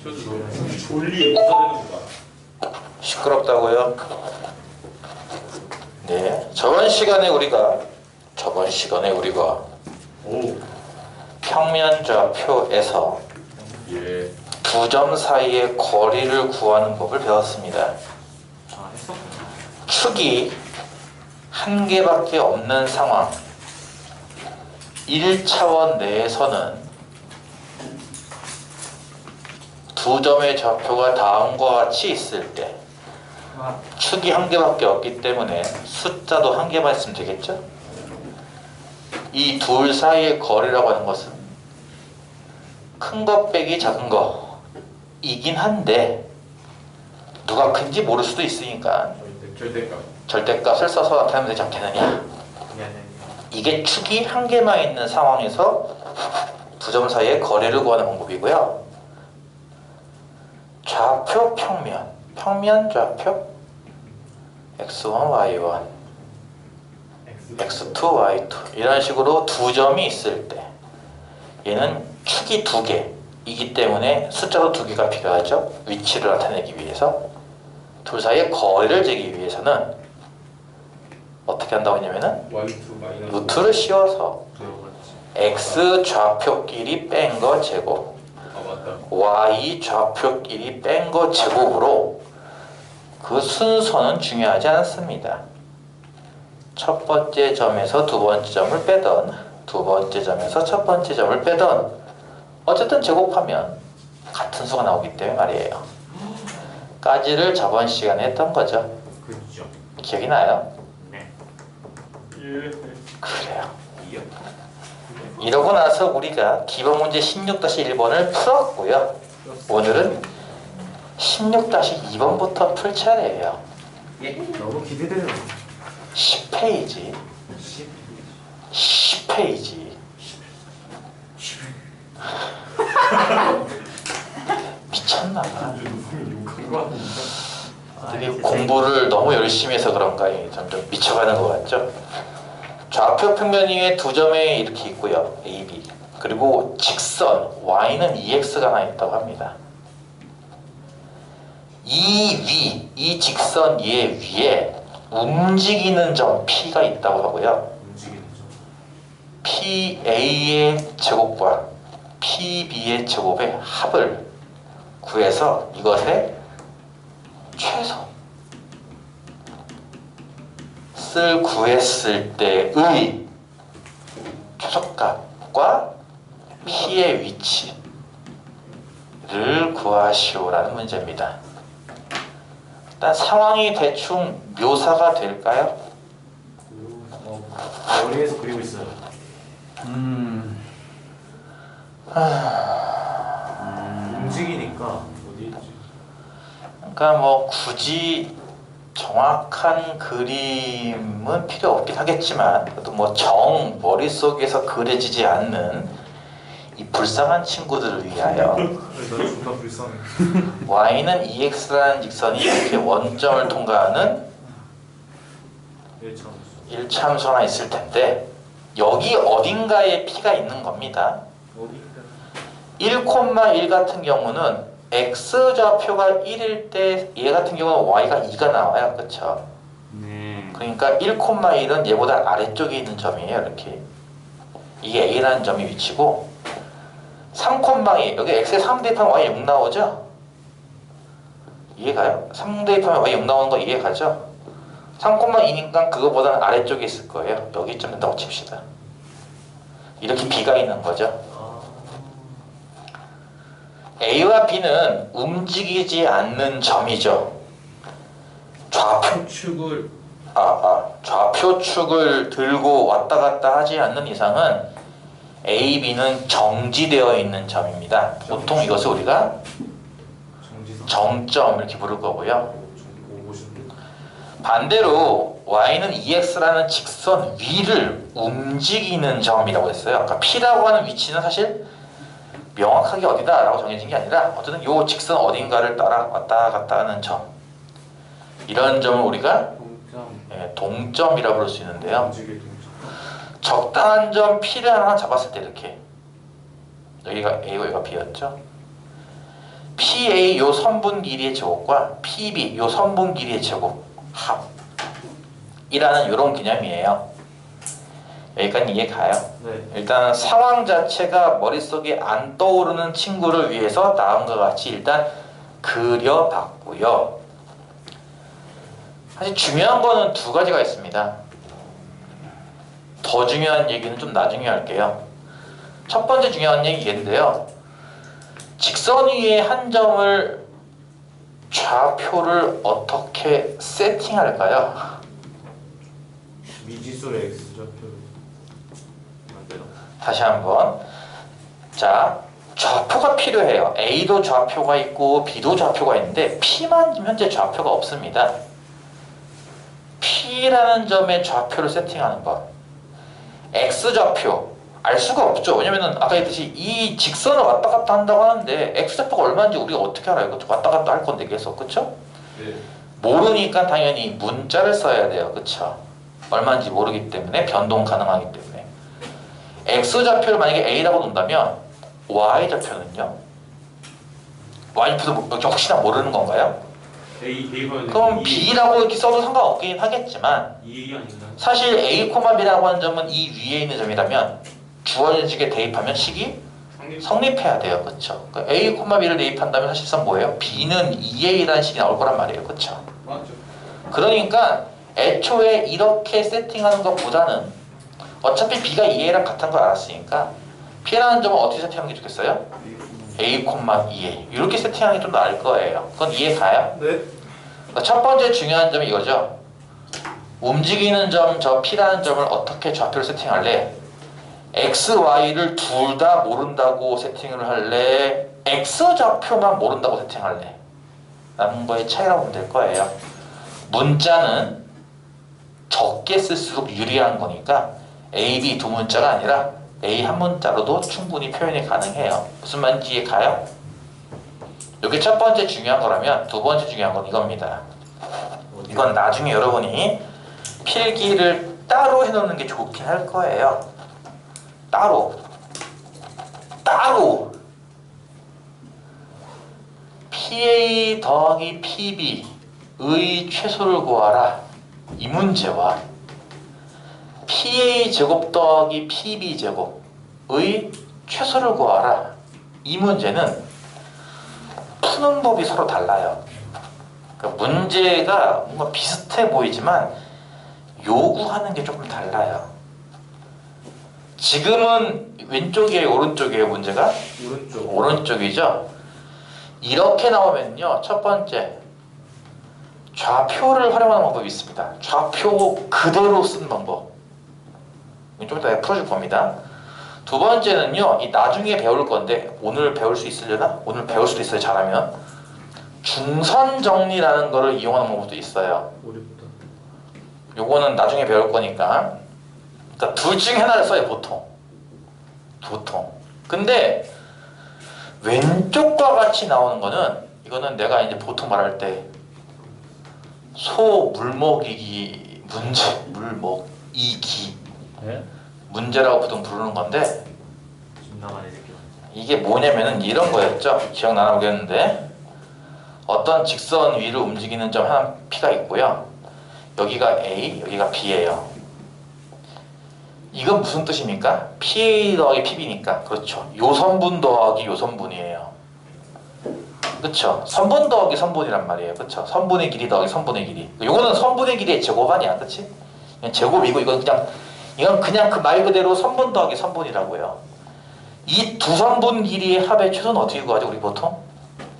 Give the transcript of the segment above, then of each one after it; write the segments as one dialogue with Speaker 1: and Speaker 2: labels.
Speaker 1: 졸리 못하는구나.
Speaker 2: 시끄럽다고요? 네, 저번 시간에 우리가
Speaker 1: 오.
Speaker 2: 평면좌표에서
Speaker 1: 예.
Speaker 2: 두 점 사이의 거리를 구하는 법을 배웠습니다.
Speaker 1: 아, 했었구나.
Speaker 2: 축이 한 개밖에 없는 상황, 1차원 내에서는 두 점의 좌표가 다음과 같이 있을 때 축이 한 개밖에 없기 때문에 숫자도 한 개만 있으면 되겠죠? 이 둘 사이의 거리라고 하는 것은 큰 것 빼기 작은 거이긴 한데 누가 큰지 모를 수도 있으니까
Speaker 1: 절대값.
Speaker 2: 절대값을 써서 나타내면 되지 않겠느냐. 이게 축이 한 개만 있는 상황에서 두 점 사이의 거리를 구하는 방법이고요. 좌표 평면 좌표 x1, y1, x2, y2 이런 식으로 두 점이 있을 때 얘는 축이 두 개이기 때문에 숫자도 두 개가 필요하죠. 위치를 나타내기 위해서. 둘 사이의 거리를 재기 위해서는 어떻게 한다고 했냐면은 루트를 씌워서 x 좌표끼리 뺀 거 제곱, y 좌표끼리 뺀 거 제곱으로 그 순서는 중요하지 않습니다. 첫 번째 점에서 두 번째 점을 빼던, 두 번째 점에서 첫 번째 점을 빼던, 어쨌든 제곱하면 같은 수가 나오기 때문에 말이에요. 까지를 저번 시간에 했던 거죠.
Speaker 1: 그렇죠.
Speaker 2: 기억이 나요?
Speaker 1: 네.
Speaker 2: 그래요. 이러고 나서 우리가 기본 문제 16-1번을 풀었고요. 오늘은 16-2번부터 풀 차례예요.
Speaker 1: 너무 기대돼요.
Speaker 2: 10페이지. 10페이지. 미쳤나봐. 이게 공부를 너무 열심히 해서 그런가 점점 미쳐가는 것 같죠? 좌표 평면 위에 두 점에 이렇게 있고요. A, B. 그리고 직선 Y는 EX가 하나 있다고 합니다. 이 직선 얘 위에 움직이는 점 P가 있다고 하고요. PA의 제곱과 PB의 제곱의 합을 구해서 이것의 최소를 구했을 때의 최소값과 P의 위치를 구하시오라는 문제입니다. 일단 상황이 대충 묘사가 될까요?
Speaker 1: 머리에서 그리고 있어요. 움직이니까 어디 있지?
Speaker 2: 그러니까 뭐 굳이 정확한 그림은 필요 없긴 하겠지만 그래도 뭐 머릿속에서 그려지지 않는 이 불쌍한 친구들을 위하여
Speaker 1: 나 존나 불쌍해.
Speaker 2: Y는 EX라는 직선이 이렇게 원점을 통과하는 1참수 하나 있을 텐데 여기 어딘가에 P가 있는 겁니다. 1,1 같은 경우는 X좌표가 1일 때 얘 같은 경우는 Y가 2가 나와요. 그쵸?
Speaker 1: 네.
Speaker 2: 그러니까 1,1은 얘보다 아래쪽에 있는 점이에요. 이렇게 이게 A라는 점이 위치고 3,2 여기 X에 3 대입하면 Y 6 나오죠? 이해가요? 3 대입하면 Y 6 나오는 거 이해가죠? 3,2니까 그거보다는 아래쪽에 있을 거예요. 여기쯤 된다고 칩시다. 이렇게 B가 있는 거죠. A와 B는 움직이지 않는 점이죠. 좌표축을 들고 왔다 갔다 하지 않는 이상은 A, B는 정지되어 있는 점입니다. 보통 이것을 우리가 정점 이렇게 부를 거고요. 반대로 Y는 EX라는 직선 위를 움직이는 점이라고 했어요. 아까 P라고 하는 위치는 사실 명확하게 어디다 라고 정해진 게 아니라 어쨌든 요 직선 어딘가를 따라 왔다 갔다 하는 점, 이런 점을 우리가 동점이라고 부를 수 있는데요. 적당한 점 P를 하나 잡았을 때 이렇게 여기가 A고 여기가 B였죠. PA 요 선분 길이의 제곱과 PB 요 선분 길이의 제곱 합이라는 이런 개념이에요. 여기까지 이해 가요?
Speaker 1: 네.
Speaker 2: 일단 상황 자체가 머릿속에 안 떠오르는 친구를 위해서 다음과 같이 일단 그려봤고요. 사실 중요한 거는 두 가지가 있습니다. 더 중요한 얘기는 좀 나중에 할게요. 첫 번째 중요한 얘기 얘인데요. 직선 위에 한 점을 좌표를 어떻게 세팅할까요?
Speaker 1: 미지수의 x좌표 안 돼요.
Speaker 2: 다시 한번. 자, 좌표가 필요해요. A도 좌표가 있고 B도 좌표가 있는데 P만 현재 좌표가 없습니다. P라는 점의 좌표를 세팅하는 것. X좌표 알 수가 없죠. 왜냐면은 아까 했듯이 이 직선을 왔다 갔다 한다고 하는데 X좌표가 얼마인지 우리가 어떻게 알아요? 이것도 왔다 갔다 할 건데 계속. 그쵸?
Speaker 1: 네.
Speaker 2: 모르니까 당연히 문자를 써야 돼요. 그쵸? 얼마인지 모르기 때문에 변동 가능하기 때문에 X좌표를 만약에 A라고 놓는다면 Y좌표는요? Y좌표도 혹시나 모르는 건가요?
Speaker 1: A가
Speaker 2: 그럼 B라고 이렇게 써도 상관없긴 하겠지만
Speaker 1: 2 아닌가요?
Speaker 2: 사실 A, B라고 하는 점은 이 위에 있는 점이라면 주어진 식에 대입하면 식이 성립해야 돼요. 그쵸? 그러니까 A, B를 대입한다면 사실상 뭐예요? B는 2A라는 식이 나올 거란 말이에요. 그쵸?
Speaker 1: 맞죠.
Speaker 2: 그러니까 애초에 이렇게 세팅하는 것보다는 어차피 B가 2A랑 같은 걸 알았으니까 P라는 점은 어떻게 세팅하는 게 좋겠어요? A, 2A 이렇게 세팅하는 게 좀 나을 거예요. 그건 이해 가요?
Speaker 1: 네.
Speaker 2: 그러니까 첫 번째 중요한 점이 이거죠. 움직이는 점, 저 P라는 점을 어떻게 좌표를 세팅할래? X, Y를 둘 다 모른다고 세팅을 할래? X 좌표만 모른다고 세팅할래? 라는 거의 차이라고 보면 될 거예요. 문자는 적게 쓸수록 유리한 거니까 A, B 두 문자가 아니라 A 한 문자로도 충분히 표현이 가능해요. 무슨 말인지 이해 가요? 이게 첫 번째 중요한 거라면 두 번째 중요한 건 이겁니다. 이건 나중에 여러분이 필기를 따로 해놓는 게 좋긴 할 거예요. 따로 PA 더하기 PB의 최소를 구하라 이 문제와 PA 제곱 더하기 PB 제곱의 최소를 구하라 이 문제는 푸는 법이 서로 달라요. 그러니까 문제가 뭔가 비슷해 보이지만 요구하는 게 조금 달라요. 지금은 왼쪽이에요, 오른쪽이에요, 문제가?
Speaker 1: 오른쪽.
Speaker 2: 오른쪽이죠? 이렇게 나오면요, 첫 번째, 좌표를 활용하는 방법이 있습니다. 좌표 그대로 쓴 방법. 좀 이따 풀어줄 겁니다. 두 번째는요, 이 나중에 배울 건데, 오늘 배울 수 있으려나? 오늘 배울 수도 있어요, 잘하면. 중선 정리라는 거를 이용하는 방법도 있어요.
Speaker 1: 어렵다.
Speaker 2: 요거는 나중에 배울 거니까. 그러니까 둘 중에 하나를 써요, 보통. 근데 왼쪽과 같이 나오는 거는 이거는 내가 이제 보통 말할 때 소 물먹이기 문제, 물먹이기
Speaker 1: 네?
Speaker 2: 문제라고 보통 부르는 건데
Speaker 1: 집 나가네 새끼.
Speaker 2: 이게 뭐냐면은 이런 거였죠. 기억나나 모르겠는데 어떤 직선 위를 움직이는 점 하나 P가 있고요. 여기가 A, 여기가 B예요. 이건 무슨 뜻입니까? PA 더하기 PB니까 그렇죠. 요 선분 더하기 요 선분이에요. 그렇죠. 선분 더하기 선분이란 말이에요. 그렇죠. 선분의 길이 더하기 선분의 길이. 요거는 선분의 길이의 제곱 아니야, 그렇지? 그냥 제곱이고 이건 그냥 그 말 그대로 선분 더하기 선분이라고요. 이 두 선분 길이의 합의 최소는 어떻게 구하죠, 우리 보통?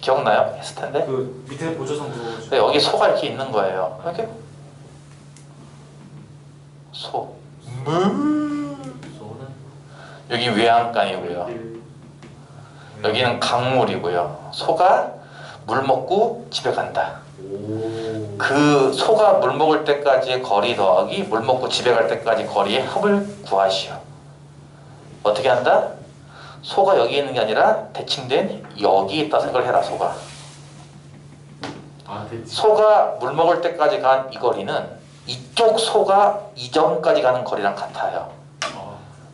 Speaker 2: 기억나요? 했을 텐데.
Speaker 1: 그 밑에 보조선 그거.
Speaker 2: 근데 여기 소가 이렇게 있는 거예요. 이렇게 소.
Speaker 1: 소는
Speaker 2: 여기 외양간이고요. 여기는 강물이고요. 소가 물 먹고 집에 간다.
Speaker 1: 오.
Speaker 2: 그 소가 물 먹을 때까지의 거리 더하기 물 먹고 집에 갈 때까지 거리의 합을 구하시오. 어떻게 한다? 소가 여기 있는 게 아니라 대칭된 여기 있다 생각을 해라. 소가
Speaker 1: 됐지.
Speaker 2: 소가 물 먹을 때까지 간 이 거리는 이쪽 소가 이 점까지 가는 거리랑 같아요.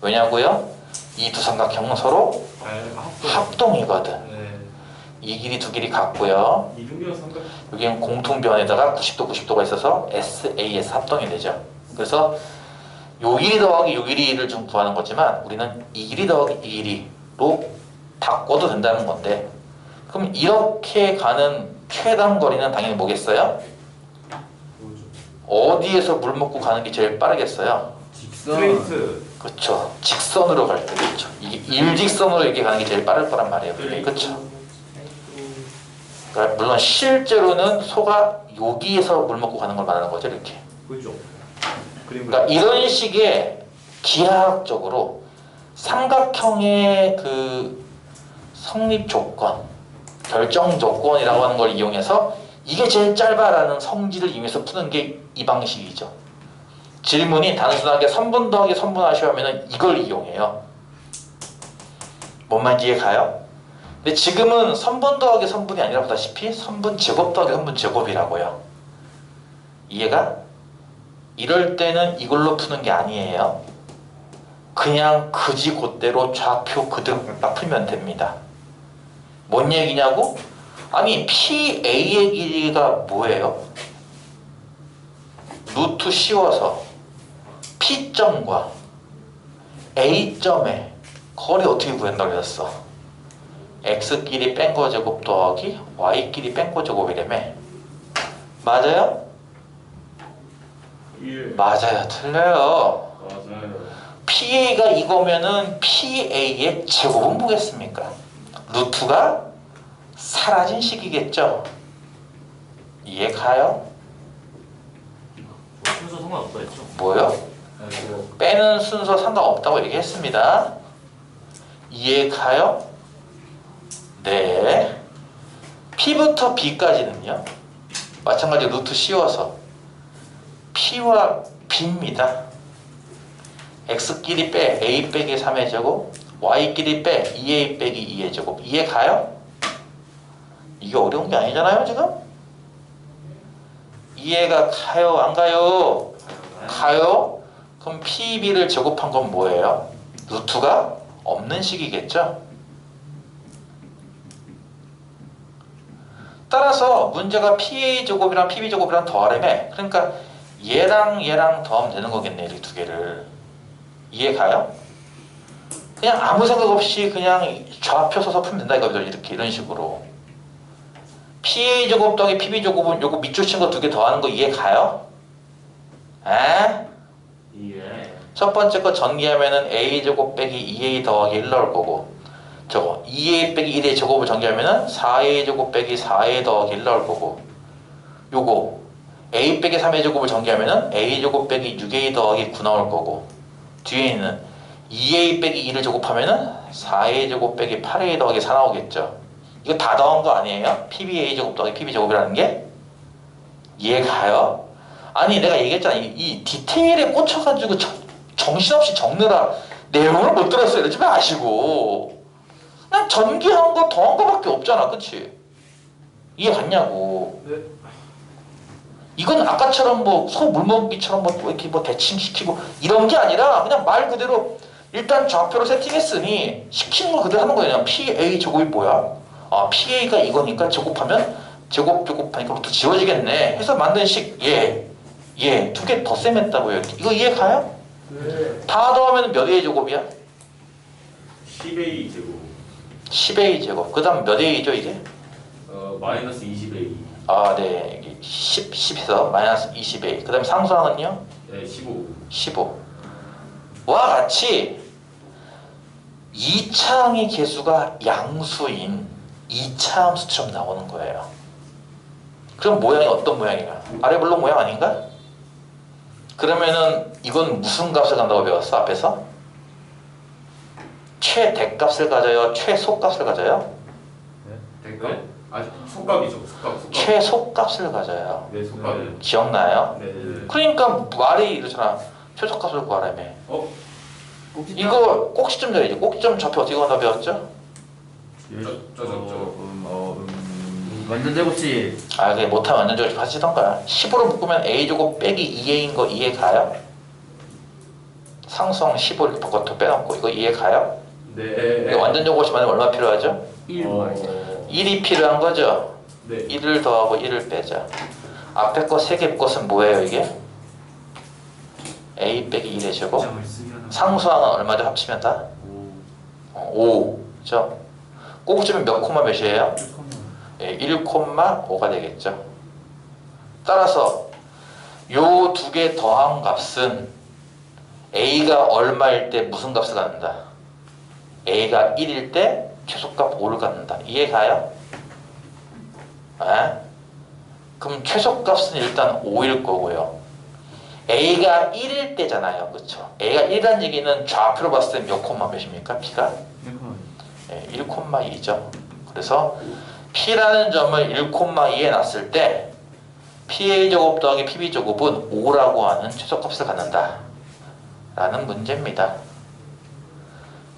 Speaker 2: 왜냐고요? 이 두 삼각형은 서로
Speaker 1: 합동.
Speaker 2: 합동이거든.
Speaker 1: 네.
Speaker 2: 이 길이 두 길이 같고요.
Speaker 3: 이등변 삼각.
Speaker 2: 여기는 공통변에다가 90도 90도가 있어서 SAS 합동이 되죠. 그래서 요 길이 더하기 요 길이를 좀 구하는 거지만 우리는 이 길이 더하기 이 길이로 바꿔도 된다는 건데, 그럼 이렇게 가는 최단 거리는 당연히 뭐겠어요?
Speaker 3: 뭐죠?
Speaker 2: 어디에서 물 먹고 가는 게 제일 빠르겠어요?
Speaker 4: 직선.
Speaker 3: 스트레이트.
Speaker 2: 그렇죠. 직선으로 갈 때 그렇죠. 이게 일직선으로 이렇게 가는 게 제일 빠를 거란 말이에요. 그렇죠. 그러니까 물론 실제로는 소가 여기에서 물 먹고 가는 걸 말하는 거죠. 이렇게.
Speaker 3: 그죠. 그림.
Speaker 2: 그러니까 이런 식의 기하학적으로 삼각형의 그 성립 조건, 결정 조건이라고 하는 걸 이용해서 이게 제일 짧아라는 성질을 이용해서 푸는 게 이 방식이죠. 질문이 단순하게 선분 더하기 선분 하시오 하면은 이걸 이용해요. 뭔 말인지 이해 가요? 근데 지금은 선분 더하기 선분이 아니라 보다시피 선분 제곱 더하기 선분 제곱이라고요. 이해가? 이럴 때는 이걸로 푸는 게 아니에요. 그냥 그지 곧대로 좌표 그대로 딱 풀면 됩니다. 뭔 얘기냐고? 아니 PA의 길이가 뭐예요? 루트 씌워서 P점과 A점의 거리 어떻게 구한다고 했어? X끼리 뺀 거 제곱 더하기 Y끼리 뺀 거 제곱이라며. 맞아요?
Speaker 3: 예.
Speaker 2: 맞아요. 틀려요.
Speaker 3: 맞아요.
Speaker 2: PA가 이거면은 PA의 제곱은 뭐겠습니까? 루트가 사라진 식이겠죠? 이해 가요?
Speaker 1: 순서 상관없다 했죠?
Speaker 2: 뭐요?
Speaker 1: 그거
Speaker 2: 빼는 순서 상관없다고 얘기했습니다. 이해 가요? 네. P부터 B까지는요. 마찬가지로 루트 씌워서 P와 B입니다. X끼리 빼 A 빼기 3의 제곱, Y끼리 빼 2A 빼기 2의 제곱. 이해 가요? 이게 어려운 게 아니잖아요 지금? 이해가 가요 안 가요? 가요? 그럼 PB를 제곱한 건 뭐예요? 루트가 없는 식이겠죠? 따라서 문제가 PA 제곱이랑 PB 제곱이랑 더하려면, 그러니까 얘랑 얘랑 더하면 되는 거겠네. 이 두 개를. 이해 가요? 그냥 아무 생각 없이 그냥 좌표 써서 풀면 된다 이거죠. 이렇게 이런 식으로. PA 제곱 더하기 PB 제곱은 요거 밑줄 친 거 두 개 더하는 거 이해 가요? 에?
Speaker 3: 예.
Speaker 2: 첫 번째 거 전개하면은 A 제곱 빼기 2A 더하기 1 나올 거고, 저거 2A 빼기 1의 제곱을 전개하면은 4A 제곱 빼기 4A 더하기 1 나올 거고, 요거 A 빼기 3A 제곱을 전개하면은 A 제곱 빼기 6A 더하기 9 나올 거고, 뒤에 있는 2A 빼기 2를 제곱하면은 4A 제곱 빼기 8A 더하기 4 나오겠죠. 이거 다 더한 거 아니에요? PBA 제곱 더하기 PB 제곱이라는 게? 이해 가요? 아니 내가 얘기했잖아. 이 디테일에 꽂혀가지고 정신없이 적느라 내용을 못 들었어요. 이러지 마시고 그냥 전개한 거 더한 거밖에 없잖아. 그치? 이해 갔냐고.
Speaker 3: 네.
Speaker 2: 이건 아까처럼 뭐 소 물먹기처럼 뭐 이렇게 뭐 대칭시키고 이런 게 아니라 그냥 말 그대로 일단 좌표로 세팅했으니 시키는 거 그대로 하는 거예요. 그냥 PA 제곱이 뭐야? 아 PA가 이거니까 제곱하면 제곱하니까 또 지워지겠네 해서 만든 식. 예 두 개 더 셈했다고요. 이거 이해 가요?
Speaker 3: 네.
Speaker 2: 다 더하면 몇 A 제곱이야?
Speaker 3: 10A 제곱.
Speaker 2: 10A 제곱. 그 다음 몇 A죠 이게?
Speaker 3: 마이너스 20A.
Speaker 2: 아 네 10에서 마이너스 20A. 그 다음에 상수항은요?
Speaker 3: 네, 15.
Speaker 2: 15. 와 같이 2차항의 개수가 양수인 2차 함수처럼 나오는 거예요. 그럼 모양이 어떤 모양이야? 아래 블록 모양 아닌가? 그러면은 이건 무슨 값을 간다고 배웠어 앞에서? 최대값을 가져요? 최소값을 가져요?
Speaker 3: 네? 아, 속값이죠. 속값.
Speaker 2: 최소값을 가져요.
Speaker 3: 네, 속값.
Speaker 2: 기억나요?
Speaker 3: 네.
Speaker 2: 그러니까 말이 이러잖아. 최소값을 구하라며. 이거 꼭지점 잡이지. 꼭지점 좌표 어떻게 간다 배웠죠?
Speaker 4: 완전 제곱식.
Speaker 2: 아 그게 못하면 완전 저기 하시던가. 10으로 묶으면 A제곱 빼기 2A인 거 이해 가요? 상수항 15 이렇게 바꿔 빼놓고 이거 이해 가요?
Speaker 3: 네.
Speaker 2: 이거 완전 저것이 만들면 얼마 필요하죠?
Speaker 4: 1 마이너스
Speaker 2: 1이 필요한 거죠.
Speaker 3: 네.
Speaker 2: 1을 더하고 1을 빼자. 앞에 거 3개 것은 뭐예요 이게? a 빼기 1의 제곱.
Speaker 1: 점을 쓰면
Speaker 2: 상수항은 얼마죠? 합치면 다? 5. 그죠? 꼭지면 몇 콤마 몇이에요? 1,5가 되겠죠. 따라서 요 두 개 더한 값은 a가 얼마일 때 무슨 값을 갖는다? a가 1일 때 최소값 5를 갖는다. 이해가요? 에? 그럼 최소값은 일단 5일 거고요. a가 1일 때잖아요. 그렇죠? a가 1이라는 얘기는 좌표로 봤을 때 몇 콤마 몇입니까? p가? 1,2죠. 그래서 p라는 점을 1,2에 놨을 때 pA 제곱 더하기 pB 제곱은 5라고 하는 최소값을 갖는다 라는 문제입니다.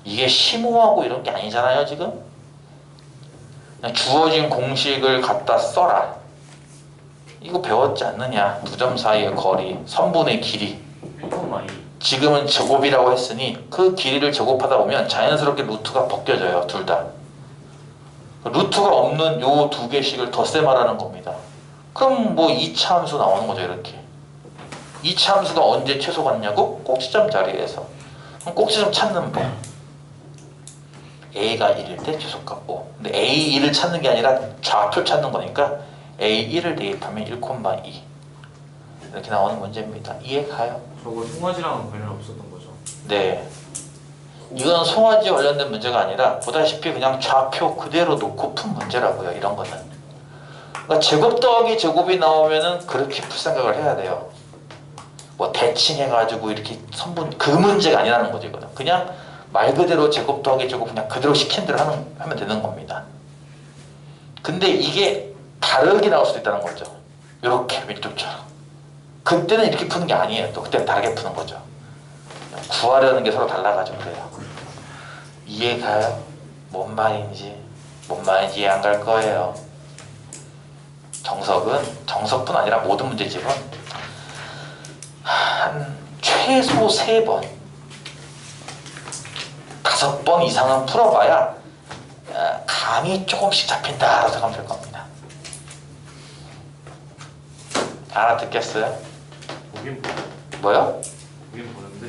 Speaker 2: 이게 심오하고 이런 게 아니잖아요 지금. 그냥 주어진 공식을 갖다 써라. 이거 배웠지 않느냐. 두 점 사이의 거리, 선분의 길이.
Speaker 1: 1,2.
Speaker 2: 지금은 제곱이라고 했으니 그 길이를 제곱하다 보면 자연스럽게 루트가 벗겨져요. 둘 다. 루트가 없는 요 두 개씩을 덧셈 하라는 겁니다. 그럼 뭐 2차 함수 나오는 거죠. 이렇게 2차 함수가 언제 최소 같냐고? 꼭지점 자리에서. 그럼 꼭지점 찾는 법. a가 1일 때 최소값 5. 근데 a1을 찾는 게 아니라 좌표 찾는 거니까 a1을 대입하면 1,2 이렇게 나오는 문제입니다. 이해가요?
Speaker 1: 저거 송아지랑은 관련 없었던 거죠.
Speaker 2: 네. 이건 송아지 관련된 문제가 아니라 보다시피 그냥 좌표 그대로 놓고 푼 문제라고요. 이런 거는. 그러니까 제곱 더하기 제곱이 나오면은 그렇게 풀 생각을 해야 돼요. 뭐 대칭해가지고 이렇게 선분 그 문제가 아니라는 거죠. 이거는 그냥 말 그대로 제곱 더하기 제곱 그냥 그대로 시킨 대로 하면 되는 겁니다. 근데 이게 다르게 나올 수도 있다는 거죠. 이렇게 왼쪽처럼. 그때는 이렇게 푸는 게 아니에요. 또 그때는 다르게 푸는 거죠. 구하려는 게 서로 달라가지고 그래요. 이해가요? 뭔 말인지 이해 안 갈 거예요. 정석뿐 아니라 모든 문제집은 한 최소 3번 5번 이상은 풀어봐야 감이 조금씩 잡힌다라고 생각하면 될 겁니다. 알아듣겠어요?
Speaker 1: 보긴
Speaker 2: 뭐요?
Speaker 1: 보긴 보는데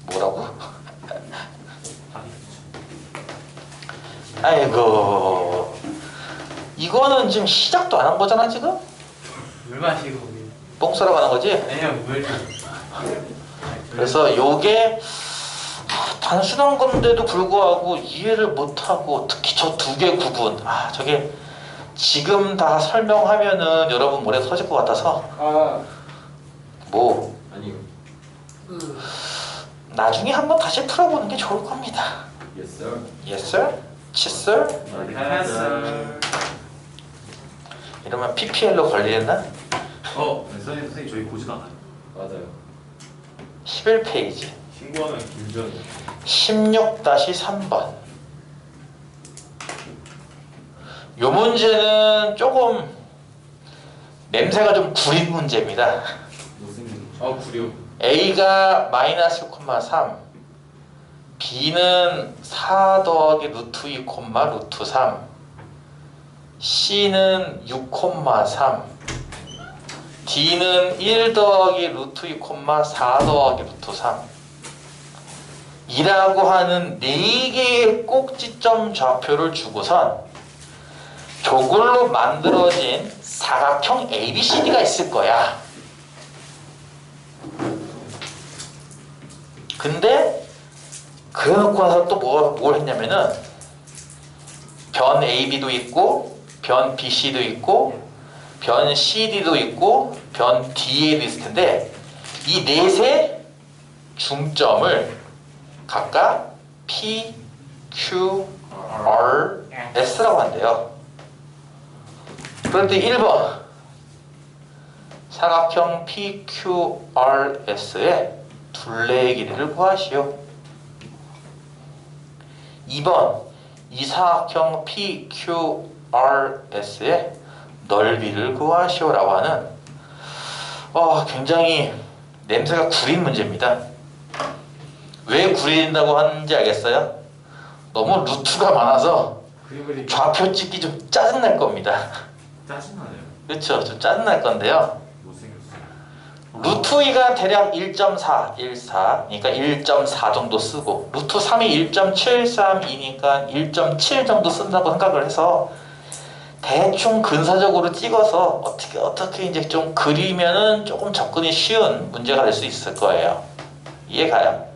Speaker 2: 뭐라고?
Speaker 1: 답이
Speaker 2: 아이고 이거는 지금 시작도 안 한 거잖아 지금?
Speaker 1: 물 마시고 우리.
Speaker 2: 뽕 쏘러 가는 거지?
Speaker 1: 아니요 물.
Speaker 2: 그래서 요게 단순한 건데도 불구하고 이해를 못하고 특히 저 두 개 구분 저게 지금 다 설명하면은 여러분 머리에 터질 것 같아서 뭐
Speaker 3: 아니요.
Speaker 2: 나중에 한번 다시 풀어보는 게 좋을 겁니다.
Speaker 3: Yes sir.
Speaker 2: Yes sir? Yes sir?
Speaker 1: 했어.
Speaker 2: 이러면 PPL로 걸리겠나?
Speaker 1: 선생님 저희 보지도 않아요.
Speaker 3: 맞아요.
Speaker 2: 11페이지
Speaker 3: 신고하면 김전.
Speaker 2: 16-3번 요 문제는 조금 냄새가 좀 구린 문제입니다.
Speaker 3: 무슨? 구려.
Speaker 2: A가 마이너스 1,3 B는 4 더하기 루트 2, 루트 3 C는 6,3 D는 1 더하기 루트 2, 4 더하기 루트 3 이라고 하는 4개의 꼭지점 좌표를 주고선 저걸로 만들어진 사각형 ABCD가 있을 거야. 근데 그래놓고 나서 또 뭘 했냐면은 변 AB도 있고 변 BC도 있고 변 CD도 있고 변 DA도 있을 텐데 이 넷의 중점을 각각 P, Q, R, S라고 한대요. 그런데 1번 사각형 PQRS의 둘레의 길이를 구하시오. 2번 이 사각형 PQRS의 넓이를 구하시오 라고 하는 굉장히 냄새가 구린 문제입니다. 왜 구린다고 하는지 알겠어요? 너무 루트가 많아서
Speaker 3: 그림을
Speaker 2: 좌표 찍기 좀 짜증날 겁니다.
Speaker 3: 짜증나네요.
Speaker 2: 그렇죠? 좀 짜증날 건데요.
Speaker 3: 못생겼어.
Speaker 2: 루트 2가 대략 1.4, 14, 그러니까 1.4 정도 쓰고 루트 3이 1.732니까 1.7 정도 쓴다고 생각을 해서 대충 근사적으로 찍어서 어떻게 이제 좀 그리면은 조금 접근이 쉬운 문제가 될 수 있을 거예요. 이해가요?
Speaker 3: 네.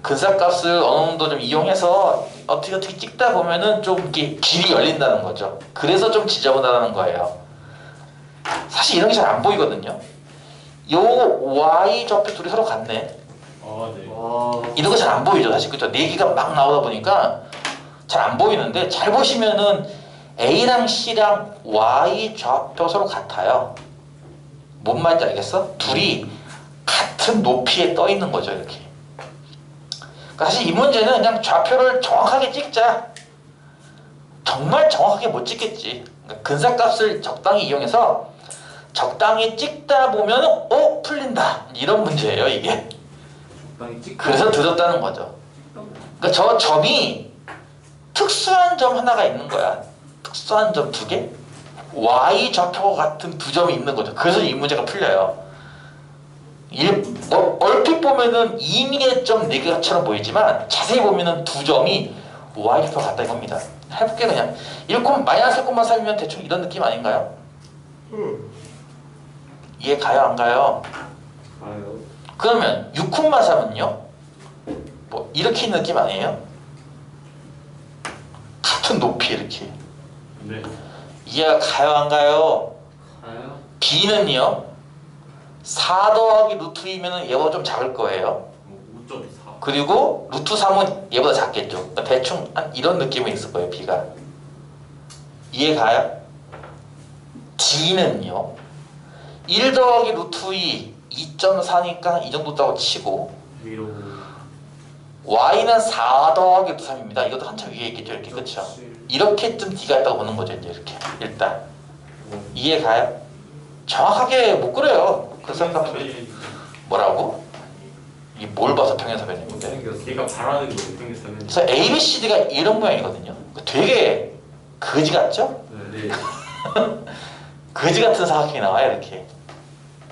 Speaker 2: 근사값을 어느 정도 좀 이용해서 어떻게 찍다 보면은 좀 이렇게 길이 열린다는 거죠. 그래서 좀 지저분하다는 거예요. 사실 이런 게 잘 안 보이거든요. 요 Y 좌표 둘이 서로 같네.
Speaker 3: 네.
Speaker 2: 이런 거 잘 안 보이죠, 사실. 그죠? 네 개가 막 나오다 보니까 잘 안 보이는데 잘 보시면은 A랑 C랑 Y 좌표 서로 같아요. 뭔 말인지 알겠어? 둘이 같은 높이에 떠 있는 거죠, 이렇게. 그러니까 사실 이 문제는 그냥 좌표를 정확하게 찍자. 정말 정확하게 못 찍겠지. 그러니까 근사값을 적당히 이용해서 적당히 찍다 보면 풀린다. 이런 문제예요, 이게.
Speaker 3: 적당히 찍고.
Speaker 2: 그래서 들었다는 거죠. 그러니까 저 점이 특수한 점 하나가 있는 거야. 특수한 점 두 개? Y 좌표가 같은 두 점이 있는 거죠. 그래서 이 문제가 풀려요. 얼핏 보면은 2미의 점 4개처럼 보이지만 자세히 보면은 두 점이 Y 좌표가 같다 이겁니다. 해볼게 그냥. 1,-1,3이면 대충 이런 느낌 아닌가요? 이해 가요 안 가요?
Speaker 3: 가요.
Speaker 2: 그러면 6,3은요? 뭐 이렇게 있는 느낌 아니에요? 같은 높이 이렇게.
Speaker 3: 네.
Speaker 2: 이해가 가요 안 가요?
Speaker 3: 가요.
Speaker 2: B는요? 4 더하기 루트 2면은 얘보다 좀 작을 거예요.
Speaker 3: 5.4.
Speaker 2: 그리고 루트 3은 얘보다 작겠죠. 그러니까 대충 한 이런 느낌이 있을 거예요, B가. 이해 가요? D는요? 1 더하기 루트 2, 2.4니까 이 정도 있다고 치고
Speaker 3: 위로.
Speaker 2: Y는 4 더하기 루트 3입니다. 이것도 한참 위에 있겠죠, 이렇게. 그쵸? 이렇게쯤 D가 있다고 보는 거죠, 이제 이렇게. 일단. 이해 가요? 정확하게 못 그려요. 그 생각 뭐라고? 이게 뭘 봐서 평행사변인데?
Speaker 3: 못생겼어. 걔가 바라는 거 못생겼으면.
Speaker 2: 그래서 A, B, C, D가 이런 모양이거든요. 되게 거지 같죠?
Speaker 3: 네.
Speaker 2: 거지 같은 사각형이 나와요, 이렇게.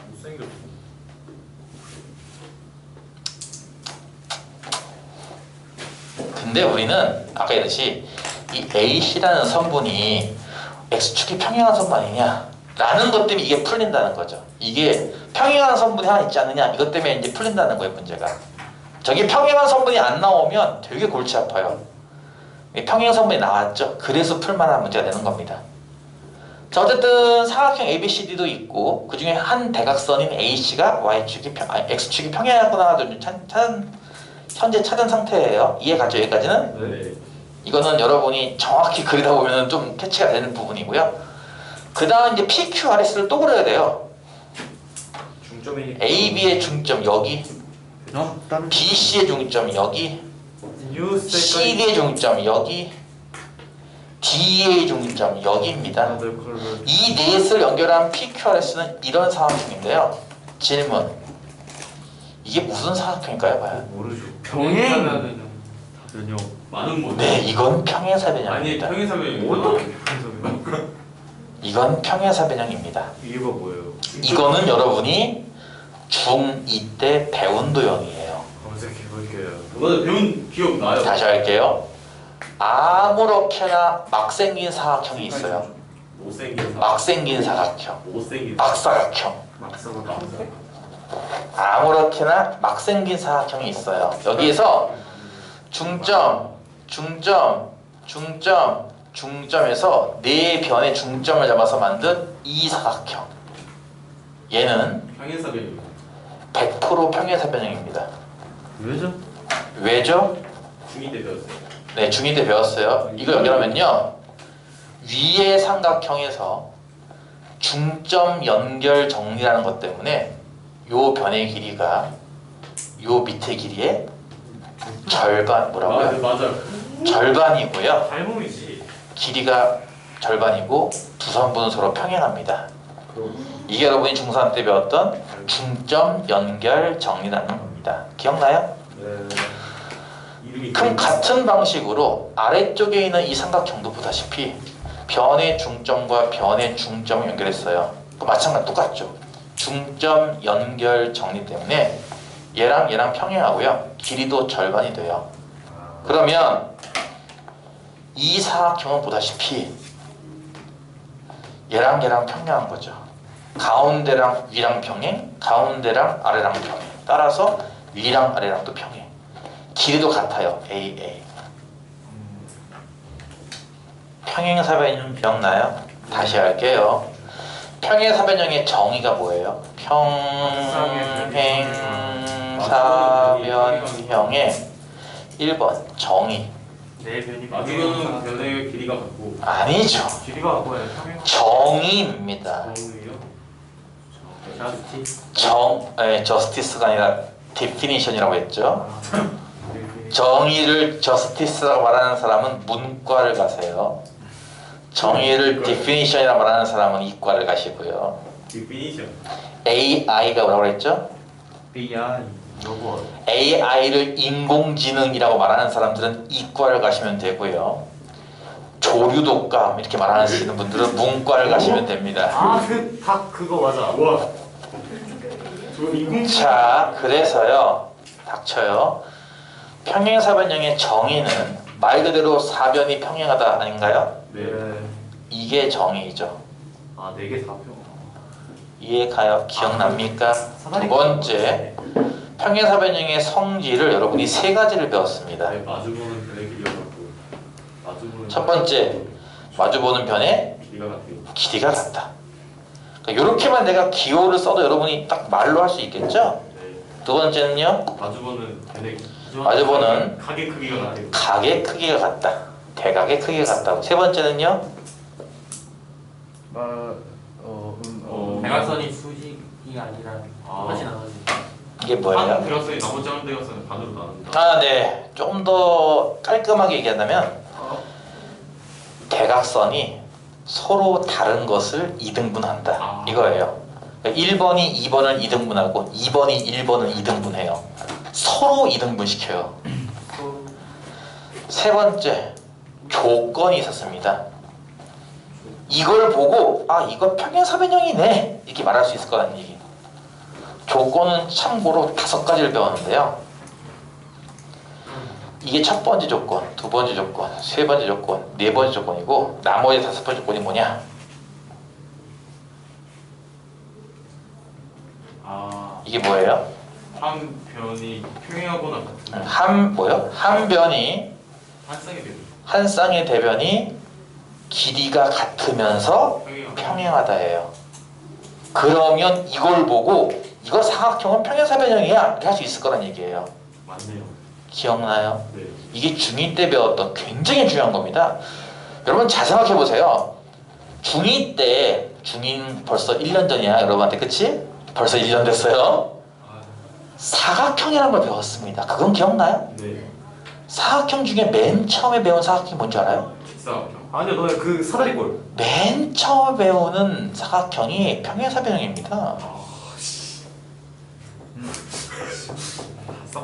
Speaker 3: 못생겼어.
Speaker 2: 근데 우리는 아까 얘기했듯이 이 AC라는 선분이 X축이 평행한 선분 아니냐 라는 것 때문에 이게 풀린다는 거죠. 이게 평행한 선분이 하나 있지 않느냐 이것 때문에 이제 풀린다는 거예요, 문제가. 저게 평행한 선분이 안 나오면 되게 골치 아파요. 평행 선분이 나왔죠. 그래서 풀만한 문제가 되는 겁니다. 자, 어쨌든 사각형 ABCD도 있고 그 중에 한 대각선인 AC가 X축이 평행하구나 현재 찾은 상태예요. 이해 가죠? 여기까지는?
Speaker 3: 네.
Speaker 2: 이거는 여러분이 정확히 그리다 보면 좀 캐치가 되는 부분이고요. 그 다음 이제 PQRS를 또 그려야 돼요.
Speaker 3: 중점이니까.
Speaker 2: AB의 중점 여기,
Speaker 4: 다른
Speaker 2: BC의 중점 여기,
Speaker 3: 뉴스
Speaker 2: CD의 중점 여기, D의 중점 여기입니다. 이 넷을 연결한 PQRS는 이런 사각형인데요. 질문. 이게 무슨 사각형일까요? 과연?
Speaker 3: 모르죠.
Speaker 4: 평행. 전혀.
Speaker 3: 많은 못.
Speaker 2: 네, 이건
Speaker 3: 아니
Speaker 2: 평행사변형입니다.
Speaker 3: 평행사변이
Speaker 4: 어떻게
Speaker 3: 평행사변?
Speaker 2: 이건 평행사변형입니다.
Speaker 3: 이유가 뭐예요?
Speaker 2: 이거는 여러분이 중2 때 배운 도형이에요.
Speaker 3: 검색해볼게요. 이거는 배운 기억 나요.
Speaker 2: 다시 할게요. 아무렇게나 막 생긴 사각형이 있어요.
Speaker 3: 못생긴 사.
Speaker 2: 막 생긴 사각형,
Speaker 3: 못생긴
Speaker 2: 막사각형.
Speaker 3: 막사가
Speaker 2: 아무렇게나 막 생긴 사각형이 있어요. 여기에서 중점에서 네 변의 중점을 잡아서 만든 이 사각형. 얘는
Speaker 3: 평행사변이
Speaker 2: 100% 평행사변형입니다.
Speaker 4: 왜죠?
Speaker 2: 왜죠?
Speaker 3: 중2 때 배웠어요.
Speaker 2: 네, 중2 때 배웠어요. 이거 연결하면요. 위의 삼각형에서 중점 연결 정리라는 것 때문에 요 변의 길이가 요 밑의 길이의 절반, 뭐라고요?
Speaker 3: 맞아요.
Speaker 2: 절반이고요.
Speaker 3: 닮음이지.
Speaker 2: 길이가 절반이고 두 선분은 서로 평행합니다. 이게 여러분이 중3 때 배웠던 중점 연결 정리라는 겁니다. 기억나요?
Speaker 3: 네.
Speaker 2: 그럼 같은 방식으로 아래쪽에 있는 이 삼각형도 보다시피 변의 중점과 변의 중점을 연결했어요. 그 마찬가지 똑같죠. 중점 연결 정리 때문에 얘랑 얘랑 평행하고요. 길이도 절반이 돼요. 그러면 이 사각형은 보다시피 얘랑 얘랑 평행한 거죠. 가운데랑 위랑 평행, 가운데랑 아래랑 평행. 따라서 위랑 아래랑도 평행. 길이도 같아요. AA. 평행사변형 기억나요? 다시 할게요. 평행사변형의 정의가 뭐예요? 평행사변형의 1번 정의.
Speaker 1: 네 변이
Speaker 3: 마주보는 변의 길이가 같고
Speaker 2: 아니죠.
Speaker 1: 길이가 뭐예요? 평행
Speaker 2: 정의입니다.
Speaker 3: 정의요?
Speaker 1: 자스티
Speaker 2: 저스티스가 아니라 definition이라고 했죠. 정의를 저스티스라고 말하는 사람은 문과를 가세요. 정의를 definition이라고 말하는 사람은 이과를 가시고요.
Speaker 3: 디피니션.
Speaker 2: AI가 뭐라고 그랬죠?
Speaker 4: BI 로봇
Speaker 2: AI를 인공지능이라고 말하는 사람들은 이과를 가시면 되고요. 조류독감 이렇게 말하시는 분들은 문과를 가시면 됩니다.
Speaker 1: 아그다 그거 맞아.
Speaker 3: 우와. 저 인공.
Speaker 2: 자, 그래서요. 닥쳐요. 평행사변형의 정의는 말 그대로 사변이 평행하다 아닌가요?
Speaker 3: 네.
Speaker 2: 이게 정의죠.
Speaker 1: 아 4개 4표.
Speaker 2: 이해가요? 기억납니까? 두 번째, 평행사변형의 성질을 여러분이 3가지를 배웠습니다.
Speaker 3: 네, 마주보는 변의 길이가 같고 마주보는
Speaker 2: 첫 번째, 마주보는 변의
Speaker 3: 길이가 같아요.
Speaker 2: 길이가 같다. 이렇게만 내가 기호를 써도 여러분이 딱 말로 할 수 있겠죠?
Speaker 3: 네.
Speaker 2: 두 번째는요,
Speaker 3: 마주보는 변의
Speaker 2: 마주보는
Speaker 3: 각의 크기가 같아요.
Speaker 2: 각의 크기가 같다. 대각의 크기가 같다고. 세 번째는요,
Speaker 1: 대각선이 수직이 아니라 똑같이 나가지.
Speaker 2: 이게 뭐예요?
Speaker 3: 한 대각선이 나머지 한 대각선은 반으로 나눈다.
Speaker 2: 아, 네. 좀 더 깔끔하게 얘기한다면 대각선이 서로 다른 것을 이등분한다. 이거예요. 1번이 2번을 이등분하고 2번이 1번을 이등분해요. 서로 이등분시켜요. 세 번째, 조건이 있었습니다. 이걸 보고 아, 이거 평행사변형이네 이렇게 말할 수 있을 거라는 얘기. 조건은 참고로 5가지를 배웠는데요. 이게 첫 번째 조건, 두 번째 조건, 세 번째 조건, 네 번째 조건이고 나머지 5번째 조건이 뭐냐? 이게 뭐예요?
Speaker 3: 한 변이 평행하거나 같은
Speaker 2: 한 변이
Speaker 3: 한 쌍의 변이
Speaker 2: 한 쌍의 대변이 길이가 같으면서 평행하다예요. 그러면 이걸 보고 이거 사각형은 평행사변형이야 이렇게 할 수 있을 거란 얘기예요.
Speaker 3: 맞네요.
Speaker 2: 기억나요?
Speaker 3: 네.
Speaker 2: 이게 중2 때 배웠던 굉장히 중요한 겁니다. 여러분 잘 생각해 보세요. 중2 때, 중2는 벌써 1년 전이야 여러분한테, 그치? 벌써 1년 됐어요. 사각형이라는 걸 배웠습니다. 그건 기억나요?
Speaker 3: 네.
Speaker 2: 사각형 중에 맨 처음에 배운 사각형이 뭔지 알아요?
Speaker 3: 직사각형.
Speaker 1: 아니요 너 그 사다리꼴.
Speaker 2: 맨 처음 배우는 사각형이 평행사변형입니다.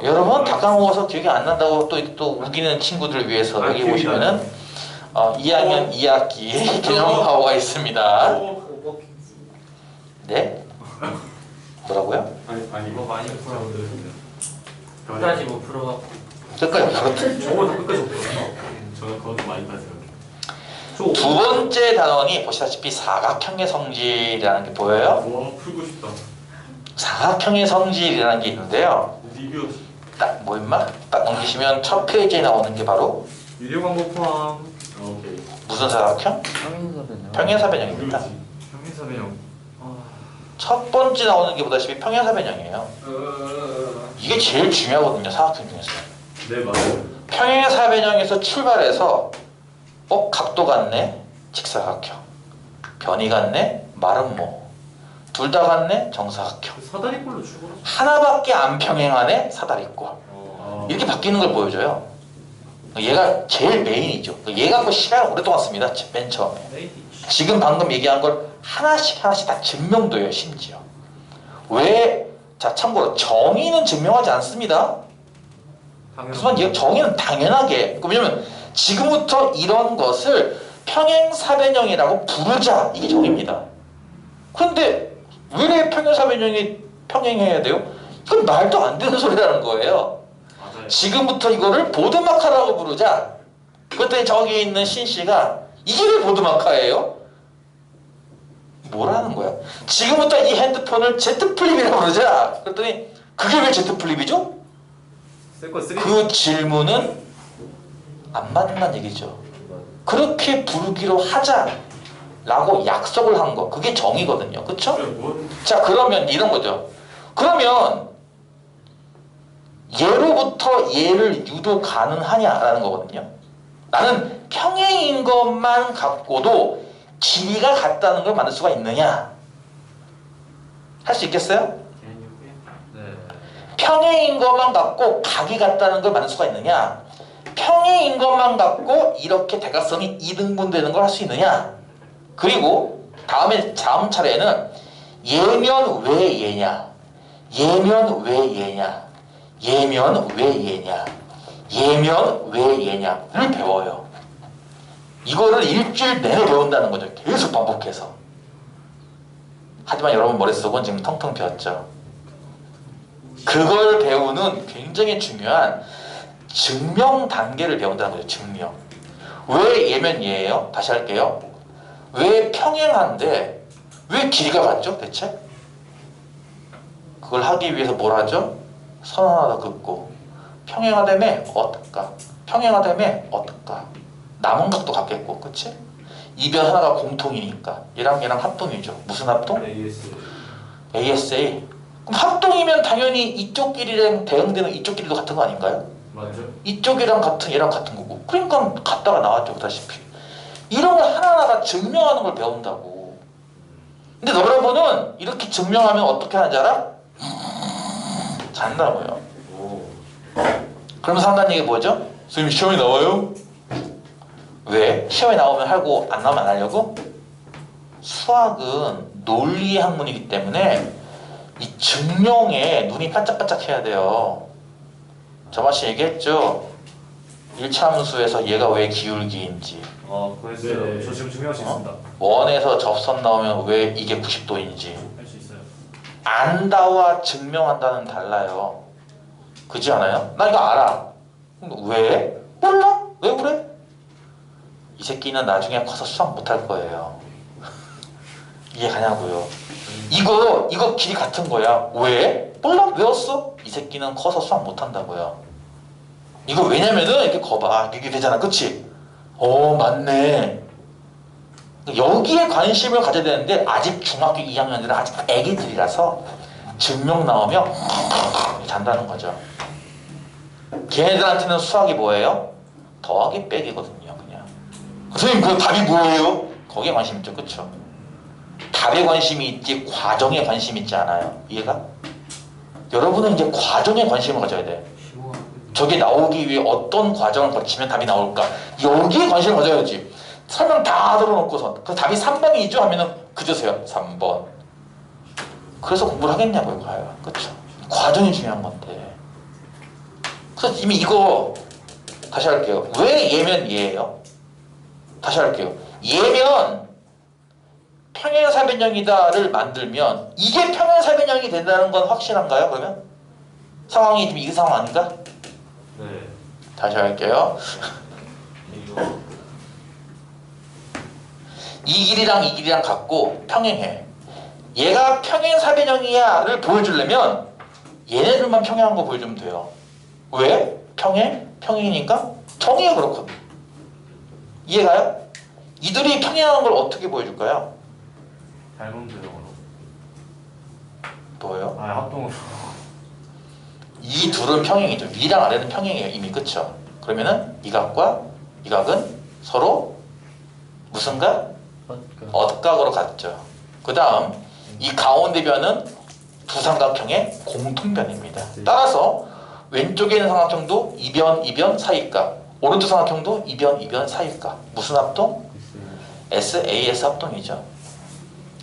Speaker 2: 여러분 다 까먹어서 기억이 안 난다고 또 우기는 친구들을 위해서 여기
Speaker 3: 기억이
Speaker 2: 보시면은 2학년 2학기 개념파워가 있습니다. 네? 뭐라고요?
Speaker 3: 아니
Speaker 1: 이거 많이 풀어.
Speaker 3: 변이.
Speaker 1: 끝까지 뭐 풀어.
Speaker 2: 끝까지 풀었죠.
Speaker 1: 저거도 끝까지 못 풀어.
Speaker 3: 저는 그것도 많이 봤어요.
Speaker 2: 두 번째 단원이 보시다시피 사각형의 성질이라는 게 보여요?
Speaker 3: 와 풀고 싶다.
Speaker 2: 사각형의 성질이라는 게 있는데요.
Speaker 3: 리뷰.
Speaker 2: 딱 뭐 임마? 딱 넘기시면 첫 페이지에 나오는 게 바로
Speaker 1: 유료 광고 포함.
Speaker 3: 오케이.
Speaker 2: 무슨 사각형?
Speaker 4: 평행사변형
Speaker 2: 평행사변형입니다.
Speaker 3: 그렇지.
Speaker 1: 평행사변형.
Speaker 2: 첫 번째 나오는 게 보다시피 평행사변형이에요. 이게 제일 중요하거든요, 사각형 중에서.
Speaker 3: 네 맞아요.
Speaker 2: 평행사변형에서 출발해서 각도 같네? 직사각형. 변이 같네? 마름모. 둘 다 같네? 정사각형.
Speaker 1: 사다리꼴로 죽어.
Speaker 2: 하나밖에 안 평행하네? 사다리꼴. 이렇게 바뀌는 걸 보여줘요. 얘가 제일 메인이죠. 얘 갖고 시간을 오랫동안 씁니다, 맨 처음에. 지금 방금 얘기한 걸 하나씩 다 증명돼요, 심지어. 왜? 자, 참고로 정의는 증명하지 않습니다. 하지만 이 정의는 당연하게, 왜냐면 지금부터 이런 것을 평행사변형이라고 부르자, 이게 정의입니다. 그런데 왜 평행사변형이 평행해야 돼요? 이건 말도 안 되는 소리라는 거예요.
Speaker 3: 맞아요.
Speaker 2: 지금부터 이거를 보드마카라고 부르자. 그랬더니 저기 있는 신씨가 이게 왜 보드마카예요? 뭐라는 거야? 지금부터 이 핸드폰을 제트플립이라고 부르자. 그랬더니 그게 왜 제트플립이죠?
Speaker 1: 셀거 3.
Speaker 2: 그 질문은 안 맞는다는 얘기죠. 그렇게 부르기로 하자라고 약속을 한 거, 그게 정의거든요. 그쵸?
Speaker 3: 뭔
Speaker 2: 자, 그러면 이런 거죠. 그러면 얘로부터 얘를 유도 가능하냐라는 거거든요. 나는 평행인 것만 갖고도 길이가 같다는 걸 만들 수가 있느냐? 할 수 있겠어요?
Speaker 1: 네.
Speaker 2: 평행인 것만 갖고 각이 같다는 걸 만들 수가 있느냐? 평행인 것만 갖고 이렇게 대각선이 2등분되는 걸 할 수 있느냐? 그리고 다음 차례에는 얘면 왜 얘냐? 얘면 왜 얘냐? 얘면 왜 얘냐? 얘면 왜 얘냐를 배워요. 이거를 일주일 내내 배운다는 거죠. 계속 반복해서. 하지만 여러분 머릿속은 지금 텅텅 비었죠. 그걸 배우는 굉장히 중요한 증명 단계를 배운다는 거죠. 증명. 왜 얘면 얘예요? 다시 할게요. 왜 평행한데 왜 길이가 같죠? 대체? 그걸 하기 위해서 뭘 하죠? 선 하나 더 긋고 평행하다며 어떨까? 평행하다며 어떨까? 남은 각도 같겠고, 그치? 이변 하나가 공통이니까 얘랑 합동이죠. 무슨 합동?
Speaker 1: AS.
Speaker 2: ASA. 그럼 합동이면 당연히 이쪽 길이랑 대응되는 이쪽 길이도 같은 거 아닌가요?
Speaker 3: 맞죠?
Speaker 2: 이쪽이랑 같은 얘랑 같은 거고, 그러니까 같다가 나왔죠. 보다시피 이런 걸 하나하나 증명하는 걸 배운다고. 근데 여러분은 이렇게 증명하면 어떻게 하는지 알아? 잔다고요.
Speaker 3: 오.
Speaker 2: 그러면서 한다는 얘기 뭐죠? 선생님 시험에 나와요? 왜? 시험에 나오면 하고 안 나오면 안 하려고? 수학은 논리의 학문이기 때문에 이 증명에 눈이 반짝반짝 해야 돼요. 저번에 얘기했죠? 1차 함수에서 얘가 왜 기울기인지,
Speaker 1: 그거 했어요.
Speaker 3: 네.
Speaker 1: 저 지금 증명할 수 있습니다.
Speaker 2: 원에서 접선 나오면 왜 이게 90도인지.
Speaker 1: 할 수 있어요.
Speaker 2: 안다와 증명한다는 달라요. 그렇지 않아요? 나 이거 알아. 왜? 몰라? 왜 그래? 이 새끼는 나중에 커서 수학 못할 거예요. 이해 가냐고요. 이거 길이 같은 거야. 왜? 몰라? 외웠어? 이 새끼는 커서 수학 못한다고요. 이거 왜냐면은 이렇게 거봐. 이게 되잖아. 그치? 맞네. 여기에 관심을 가져야 되는데 아직 중학교 2학년들은 아직 애기들이라서 증명 나오면 잔다는 거죠. 걔네들한테는 수학이 뭐예요? 더하기 빼기거든요. 그냥. 선생님 그 답이 뭐예요? 거기에 관심 있죠. 그쵸? 답에 관심이 있지 과정에 관심 있지 않아요. 이해가? 여러분은 이제 과정에 관심을 가져야 돼. 저게 나오기 위해 어떤 과정을 거치면 답이 나올까? 여기에 관심을 가져야지. 설명 다 들어놓고서 그 답이 3번이죠 하면은 그저세요. 3번. 그래서 공부를 하겠냐고요. 과연. 그쵸? 과정이 중요한 건데. 그래서 이미 이거 다시 할게요. 왜 얘면 얘예요? 다시 할게요. 얘면 평행사변형이다를 만들면 이게 평행사변형이 된다는 건 확실한가요? 그러면? 상황이 지금 이 상황 아닌가?
Speaker 1: 네.
Speaker 2: 다시 할게요.
Speaker 1: 이거.
Speaker 2: 이 길이랑 같고 평행해. 얘가 평행사변형이야를 보여주려면 얘네들만 평행한 거 보여주면 돼요. 왜? 평행이니까 정의가 그렇거든. 이해가요? 이들이 평행한 걸 어떻게 보여줄까요?
Speaker 1: 닮은 표정으로.
Speaker 2: 뭐예요?
Speaker 1: 합동으로.
Speaker 2: 이 둘은 평행이죠. 위랑 아래는 평행이에요. 이미. 그쵸? 그러면은 이 각과 이 각은 서로 무슨 각? 엇각으로 같죠. 그 다음 이 가운데 변은 두 삼각형의 공통변입니다. 따라서 왼쪽에 있는 삼각형도 이변 사이각, 오른쪽 삼각형도 이변 사이각. 무슨 합동? SAS 합동이죠.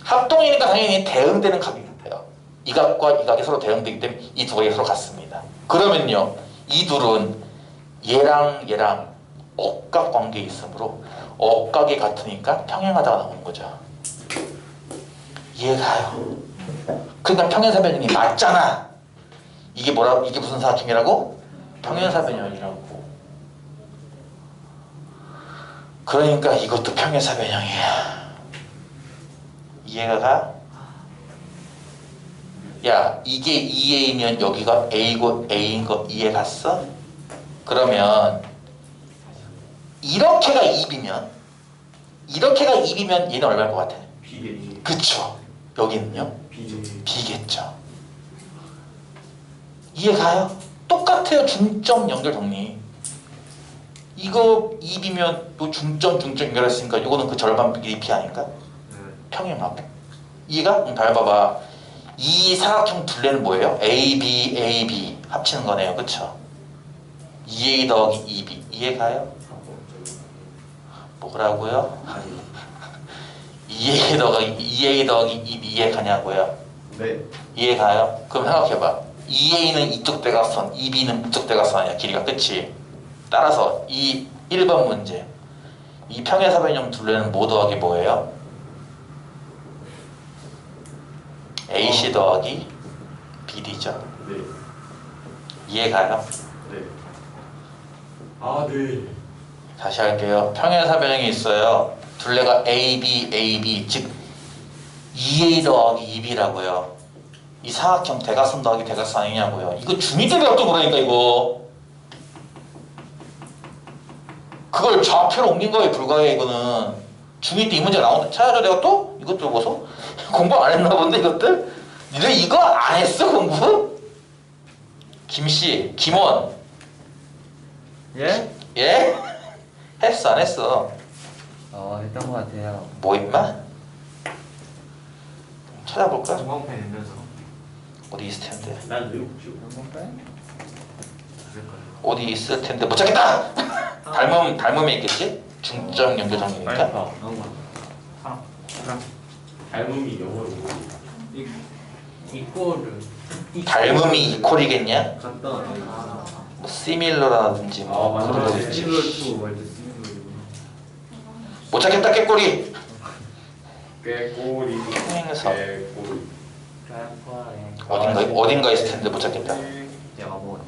Speaker 2: 합동이니까 당연히 대응되는 각이 같아요. 이 각과 이 각이 서로 대응되기 때문에 이 두 각이 서로 같습니다. 그러면요, 이 둘은 얘랑 억각 관계에 있으므로 억각이 같으니까 평행하다가 나오는 거죠. 이해가요? 그러니까 평행사변형이 맞잖아. 이게 무슨 사각형이라고? 평행사변형이라고. 그러니까 이것도 평행사변형이야. 이해가 가? 야, 이게 2A면 여기가 A고 A인 거 이해 갔어? 그러면 이렇게가 2B면 얘는 얼마일 것 같아?
Speaker 3: 비계.
Speaker 2: 그쵸? 여기는요?
Speaker 3: 비계.
Speaker 2: B겠죠. 이해 가요? 똑같아요. 중점 연결 정리. 이거 2B면 또 중점 연결했으니까 이거는 그 절반 길이 B 아닌가?
Speaker 3: 네.
Speaker 2: 평행하고. 이해가? 잘 봐봐. 이 사각형 둘레는 뭐예요? AB 합치는 거네요. 그쵸? 2A 더하기 2B. 이해가요? 뭐라고요? 2A 더하기 2B 이해가냐고요?
Speaker 3: 네.
Speaker 2: 이해가요? 그럼 생각해봐. 2A는 이쪽 대각선, 2B는 이쪽 대각선 아니야. 길이가. 그치? 따라서 이 1번 문제. 이 평행사변형 둘레는 뭐 더하기 뭐예요? AC 더하기 BD죠.
Speaker 3: 네.
Speaker 2: 이해가요?
Speaker 3: 네. 아, 네.
Speaker 2: 다시 할게요. 평행사변형이 있어요. 둘레가 AB, 즉 2A 더하기 2B라고요. 이 사각형 대각선 더하기 대각선 아니냐고요. 이거 중2 때 배웠던 거라니까 이거. 그걸 좌표로 옮긴 거에 불과해. 이거는 중2 때 이 문제가 나온다. 찾아줘. 내가 또? 이것도 보소? 공부 안 했나 본데 이것들? 니네 이거 안 했어 공부? 김씨, 김원.
Speaker 4: 예?
Speaker 2: 예? 했어 안 했어?
Speaker 4: 했던 것 같아요.
Speaker 2: 뭐 임마? 찾아볼까?
Speaker 1: 중광펜 있면서
Speaker 2: 어디 있을 텐데.
Speaker 3: 난 외국죠.
Speaker 2: 어디 있을 텐데 못 찾겠다. 닮음에 있겠지? 중점 연결 정리니까.
Speaker 3: 닮음이 영어로
Speaker 1: 이꼬를
Speaker 2: 닮음이 이퀄이겠냐?
Speaker 3: 간다.
Speaker 2: 뭐 시밀러라든지 뭐 그런 거 있지. 못 찾겠다 깨꼬리.
Speaker 3: 꾀꼬리.
Speaker 2: 평행선.
Speaker 3: 꾀꼬리.
Speaker 2: 어딘가 있을 텐데 못 찾겠다.
Speaker 1: 제가 먹었죠.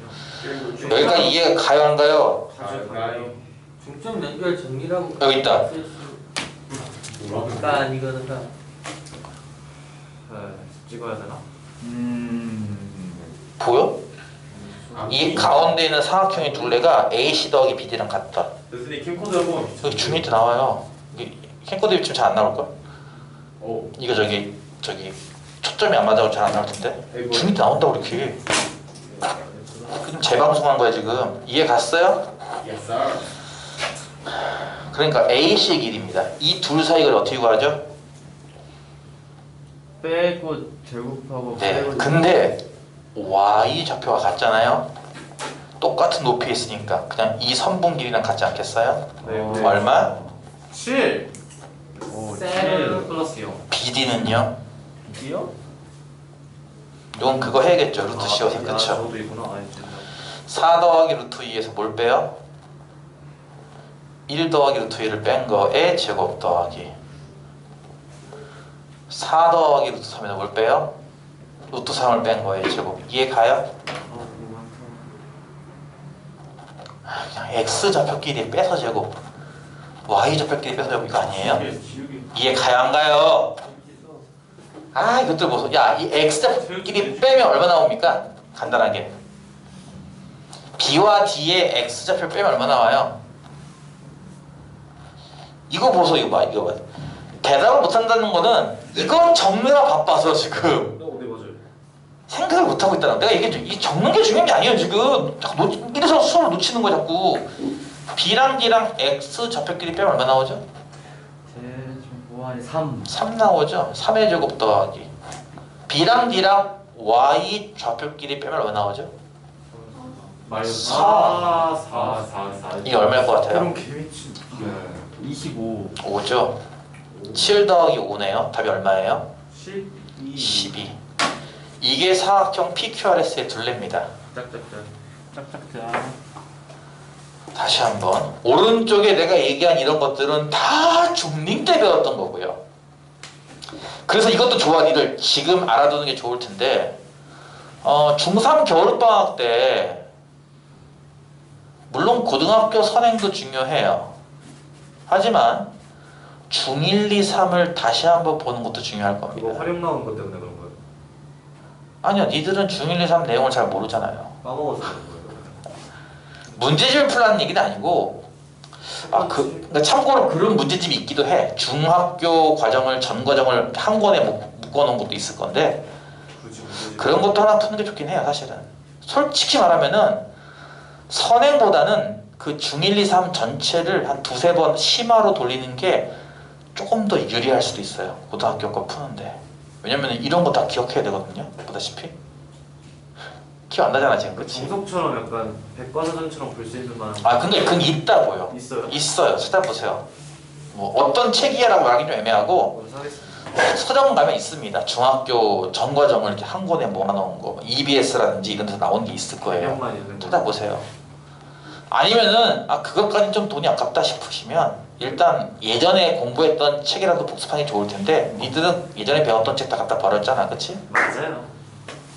Speaker 2: 여기까지 이해가 가요 안 가요?
Speaker 3: 가요.
Speaker 5: 중점 연결 정리라고
Speaker 2: 여기 있다.
Speaker 5: 그러니까 이거는 다
Speaker 1: 찍어야 되나?
Speaker 2: 보여? 이 가운데 있는 사각형의 둘레가 AC 더하기 BD랑 같다.
Speaker 3: 교수님 캠코더 한번.
Speaker 2: 여기 중2 때 나와요. 캠코더 입좀 잘 안 나올 걸?
Speaker 3: 오.
Speaker 2: 이거 저기 초점이 안 맞아서 잘 안 나올 텐데. 중2 때 나온다고 이렇게. 그럼 재방송한 거야 지금. 이해 갔어요?
Speaker 3: Yes, sir.
Speaker 2: 그러니까 AC의 길이입니다. 이 둘 사이 거리 어떻게 구하죠?
Speaker 4: 빼고 제곱하고
Speaker 2: 네.
Speaker 4: 빼고
Speaker 2: 근데 Y 좌표가 같잖아요. 똑같은 높이에 있으니까 그냥 이 선분 길이랑 같지 않겠어요?
Speaker 3: 네.
Speaker 2: 얼마?
Speaker 1: 7
Speaker 4: 오,
Speaker 1: 7 플러스 0
Speaker 2: BD는요?
Speaker 4: 이요?
Speaker 2: 이건 그거 해야겠죠. 루트 씌워서 그쵸?
Speaker 1: 저도 있구나.
Speaker 2: 4 더하기 루트 2에서 뭘 빼요? 1 더하기 루트 2를 뺀 거에 제곱 더하기 4 더하기 루트 3에서 뭘 빼요? 루트 3을 뺀 거에 제곱. 이해 가요? 그냥 X 좌표끼리 빼서 제곱 Y 좌표끼리 빼서 제곱 이거 아니에요? 이해 가요 안 가요? 아 이것들 보소. 야 이 X 좌표끼리 빼면 얼마 나옵니까? 간단하게 B와 D의 X 좌표를 빼면 얼마 나와요? 이거 보소. 이거 봐. 대답을 못한다는 거는 이건 적느라 바빠서 지금
Speaker 3: 네 맞아요.
Speaker 2: 생각을 못하고 있다는 거야. 내가 얘기했죠. 이 적는 게 중요한 게 아니에요 지금. 자꾸 이래서 수업을 놓치는 거야 자꾸. B랑 D랑 X 좌표끼리 빼면 얼마 나오죠?
Speaker 4: 제곱하기 3
Speaker 2: 3 나오죠. 3의 제곱 더하기 B랑 D랑 Y 좌표끼리 빼면 얼마 나오죠?
Speaker 3: 마이너스
Speaker 2: 4.
Speaker 3: 4.
Speaker 2: 이게 얼마일 것 같아요?
Speaker 4: 그럼 개미친 25
Speaker 2: 5죠. 7 더하기 5네요. 답이 얼마예요?
Speaker 4: 12
Speaker 2: 12. 이게 사각형 PQRS의 둘레입니다.
Speaker 4: 짝짝짝 짝짝짝.
Speaker 2: 다시 한번 오른쪽에 내가 얘기한 이런 것들은 다 중2 때 배웠던 거고요. 그래서 이것도 좋아. 니들 지금 알아두는 게 좋을 텐데 중3 겨울방학 때 물론 고등학교 선행도 중요해요. 하지만 중1, 2, 3을 다시 한번 보는 것도 중요할
Speaker 3: 그거
Speaker 2: 겁니다.
Speaker 3: 활용 나온 것 때문에 그런 거예요.
Speaker 2: 아니요, 니들은 중1, 2, 3 내용을 잘 모르잖아요.
Speaker 3: 까먹어서 그런 거예요.
Speaker 2: 문제집을 풀라는 얘기는 아니고 그러니까 참고로 그런 문제집이 있기도 해. 중학교 과정을 전 과정을 한 권에 묶어놓은 것도 있을 건데
Speaker 3: 굳이 문제집.
Speaker 2: 그런 것도 하나 푸는 게 좋긴 해요. 사실은 솔직히 말하면은 선행보다는 그 중1, 2, 3 전체를 한 두세 번 심화로 돌리는 게 조금 더 유리할 수도 있어요. 고등학교 거 푸는데. 왜냐면 이런 거 다 기억해야 되거든요. 보다시피 기억 안 나잖아 지금. 그치?
Speaker 3: 정석처럼 약간 백과사전처럼 볼 수 있는 만한
Speaker 2: 근데 그게 있다고요.
Speaker 3: 있어요?
Speaker 2: 있어요. 찾아보세요. 뭐 어떤 책이야라고 말하기 좀 애매하고
Speaker 3: 오늘 사겠습니다.
Speaker 2: 서점 가면 있습니다. 중학교 전 과정을 이렇게 한 권에 모아놓은 거, EBS라든지 이런 데서 나온 게 있을 거예요.
Speaker 3: 개념만 있는 거.
Speaker 2: 찾아보세요. 아니면은 그것까지 좀 돈이 아깝다 싶으시면 일단 예전에 공부했던 책이라도 복습하는 게 좋을 텐데 니들은 예전에 배웠던 책 다 갖다 버렸잖아, 그치?
Speaker 3: 맞아요.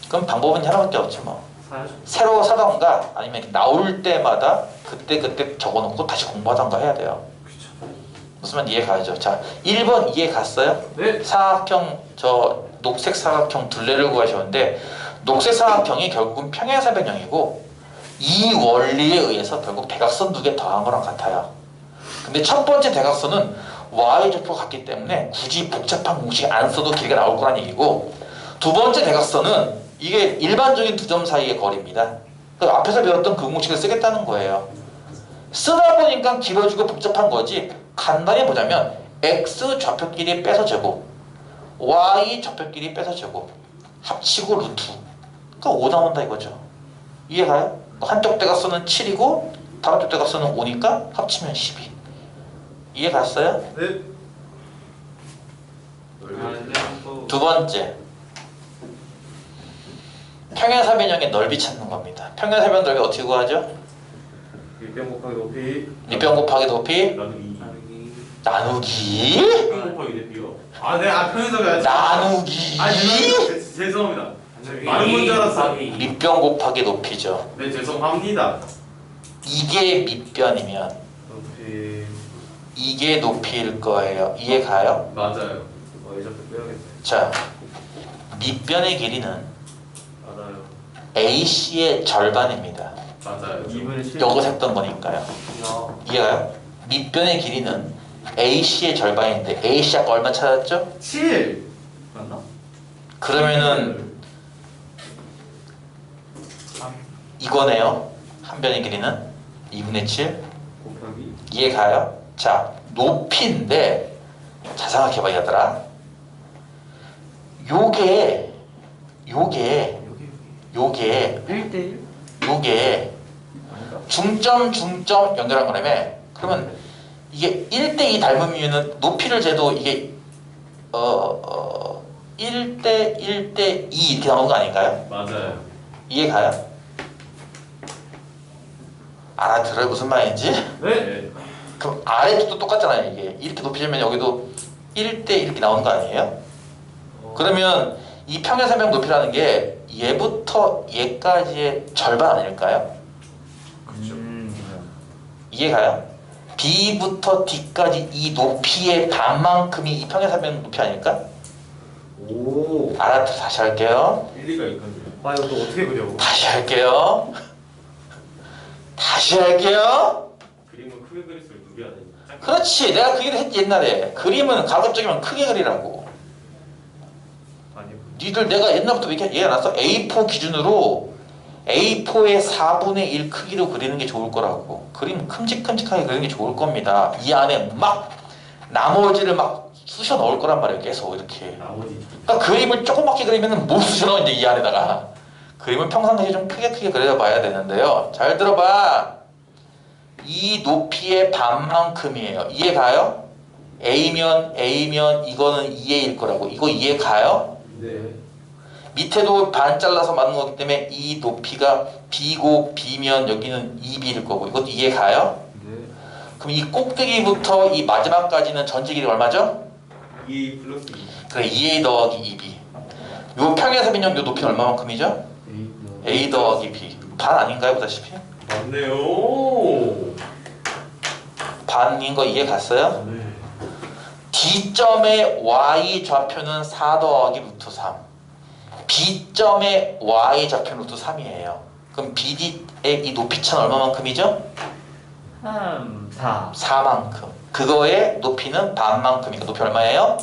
Speaker 2: 그럼 방법은 하나밖에 없지 뭐.
Speaker 3: 사야죠.
Speaker 2: 새로 사던가 아니면 이렇게 나올 때마다 그때 적어놓고 다시 공부하던가 해야 돼요.
Speaker 3: 그렇죠.
Speaker 2: 무슨 말 이해 가죠? 자, 1번 이해 갔어요?
Speaker 3: 네.
Speaker 2: 사각형 녹색 사각형 둘레를 구하셨는데 녹색 사각형이 결국은 평행사변형이고 이 원리에 의해서 결국 대각선 두 개 더한 거랑 같아요. 근데 첫 번째 대각선은 y좌표가 같기 때문에 굳이 복잡한 공식 안 써도 길이가 나올 거란 얘기고 두 번째 대각선은 이게 일반적인 두 점 사이의 거리입니다. 앞에서 배웠던 그 공식을 쓰겠다는 거예요. 쓰다 보니까 길어지고 복잡한 거지 간단히 보자면 x 좌표끼리 빼서 제곱 y 좌표끼리 빼서 제곱 합치고 루트 그러니까 5 나온다 이거죠. 이해가요? 한쪽 대각선은 7이고 다른 쪽 대각선은 5니까 합치면 12. 이해 갔어요?
Speaker 3: 네.
Speaker 2: 두 번째 평행사변형의 넓이 찾는 겁니다. 평행사변 넓이 어떻게 구하죠?
Speaker 3: 밑변 곱하기 높이
Speaker 2: 밑변 곱하기 높이
Speaker 3: 나누기.
Speaker 2: 나누기
Speaker 3: 밑변 곱하기 높이요. 아, 네. 편의점이 아직.
Speaker 2: 나누기
Speaker 3: 죄송합니다. 많은 문제 알았어.
Speaker 2: 밑변 곱하기 높이죠.
Speaker 3: 네, 죄송합니다.
Speaker 2: 이게 밑변이면
Speaker 3: 높이.
Speaker 2: 이게 높이일 거예요. 이해 가요?
Speaker 3: 맞아요. 이제 빼야겠네.
Speaker 2: 자, 밑변의 길이는
Speaker 3: 맞아요.
Speaker 2: AC의 절반입니다.
Speaker 3: 맞아요.
Speaker 4: 2분의 7.
Speaker 2: 여기서 했던 거니까요. 이해가요? 밑변의 길이는 AC의 절반인데 AC 아까 얼마 찾았죠?
Speaker 3: 7. 맞나?
Speaker 2: 그러면은 이거네요. 한 변의 길이는 2분의 7.
Speaker 3: 곱하기.
Speaker 2: 이해가요? 자, 높이인데 자 생각해봐 얘들아. 요게
Speaker 4: 1대1?
Speaker 2: 중점 연결한 거라며. 그러면 이게 1대2 닮으면은 높이를 재도 이게 1대 1대 2 이렇게 나오는 거 아닌가요?
Speaker 3: 맞아요.
Speaker 2: 이해가요? 알아들어요 무슨 말인지?
Speaker 3: 네.
Speaker 2: 그럼 아래쪽도 똑같잖아요. 이게 이렇게 높이면 여기도 1대 이렇게 나오는 거 아니에요? 그러면 이 평행사변 높이라는 게 얘부터 얘까지의 절반 아닐까요?
Speaker 3: 그렇죠.
Speaker 2: 이해가요? B부터 D까지 이 높이의 반만큼이 이 평행사변 높이 아닐까?
Speaker 3: 오.
Speaker 2: 알아들어 다시 할게요.
Speaker 3: 일리가 있거든요. 아, 이거 또 어떻게 그려?
Speaker 2: 다시 할게요.
Speaker 3: 그림을 크게 그릴수록 누려야 되니까.
Speaker 2: 그렇지. 내가 그 얘기를 했지 옛날에. 그림은 가급적이면 크게 그리라고.
Speaker 3: 아니요.
Speaker 2: 니들 내가 옛날부터 얘기 안 했어? A4 기준으로 A4의 4분의 1 크기로 그리는 게 좋을 거라고. 그림 큼직큼직하게 그리는 게 좋을 겁니다. 이 안에 막 나머지를 막 쑤셔 넣을 거란 말이에요. 계속 이렇게.
Speaker 3: 나머지.
Speaker 2: 그러니까 그림을 조그맣게 그리면 못 쑤셔 넣어 이제 이 안에다가. 그림을 평상시에 좀 크게 그려봐야 되는데요. 잘 들어봐. 이 높이의 반만큼이에요. 이해 가요? A면 이거는 2A일 거라고. 이거 이해 가요?
Speaker 3: 네.
Speaker 2: 밑에도 반 잘라서 만든 거기 때문에 이 높이가 B고 B면 여기는 2B일 거고 이것도 이해 가요?
Speaker 1: 네.
Speaker 2: 그럼 이 꼭대기부터 이 마지막까지는 전체 길이가 얼마죠?
Speaker 3: 2 플러스 2.
Speaker 2: 그래 2A 더하기 2B 요 평에서 빈형 요 높이는 얼마만큼이죠? A 더하기 B 반 아닌가요? 보다시피
Speaker 3: 맞네요.
Speaker 2: 반인 거 이해 갔어요?
Speaker 3: 네.
Speaker 2: D점의 Y 좌표는 4 더하기 루트 3 B점의 Y 좌표는 루트 3이에요 그럼 BD의 이 높이차는 얼마만큼이죠?
Speaker 1: 4.
Speaker 2: 4만큼 그거의 높이는 반만큼이니까 높이 얼마예요?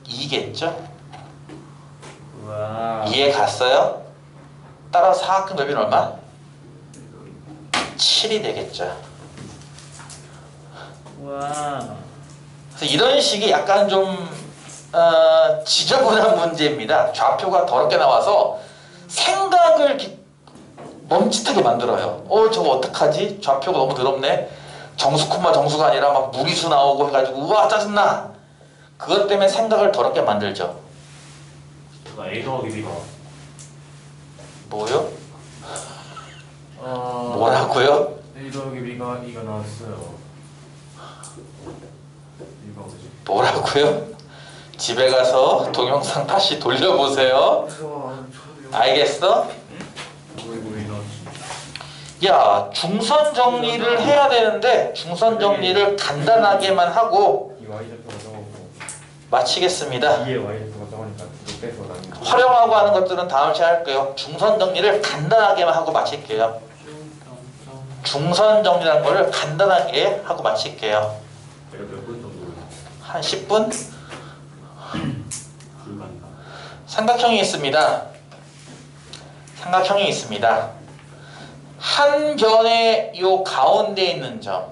Speaker 2: 2겠죠?
Speaker 1: 와.
Speaker 2: 이해 갔어요? 따라서 사각형 넓이는 얼마? 7이 되겠죠
Speaker 1: 와.
Speaker 2: 그래서 이런 식의 약간 좀 지저분한 문제입니다. 좌표가 더럽게 나와서 생각을 이렇게 멈칫하게 만들어요. 저거 어떡하지? 좌표가 너무 더럽네. 정수 콤마 정수가 아니라 막 무리수 나오고 해가지고 우와 짜증나. 그것 때문에 생각을 더럽게 만들죠.
Speaker 3: A 더하기 B가
Speaker 2: 뭐요? 뭐라고요?
Speaker 3: A 더하기 B가 2가 나왔어요. 이거 뭐지?
Speaker 2: 뭐라고요? 집에 가서 동영상 다시 돌려보세요. 알겠어?
Speaker 3: 이거 왜 나왔지?
Speaker 2: 야, 중선 정리를 해야 되는데 중선 정리를 간단하게만 하고
Speaker 3: 이 Y 좌표가 적었고
Speaker 2: 마치겠습니다.
Speaker 3: 2의 Y 좌표가 적으니까 두 빼서 나는
Speaker 2: 활용하고 하는 것들은 다음 시간에 할게요. 중선 정리를 간단하게만 하고 마칠게요. 중선 정리라는 거를 간단하게 하고 마칠게요.
Speaker 3: 내가 몇 분 정도
Speaker 2: 한 10분?
Speaker 3: 불간다.
Speaker 2: 삼각형이 있습니다. 삼각형이 있습니다. 한 변의 요 가운데 있는 점,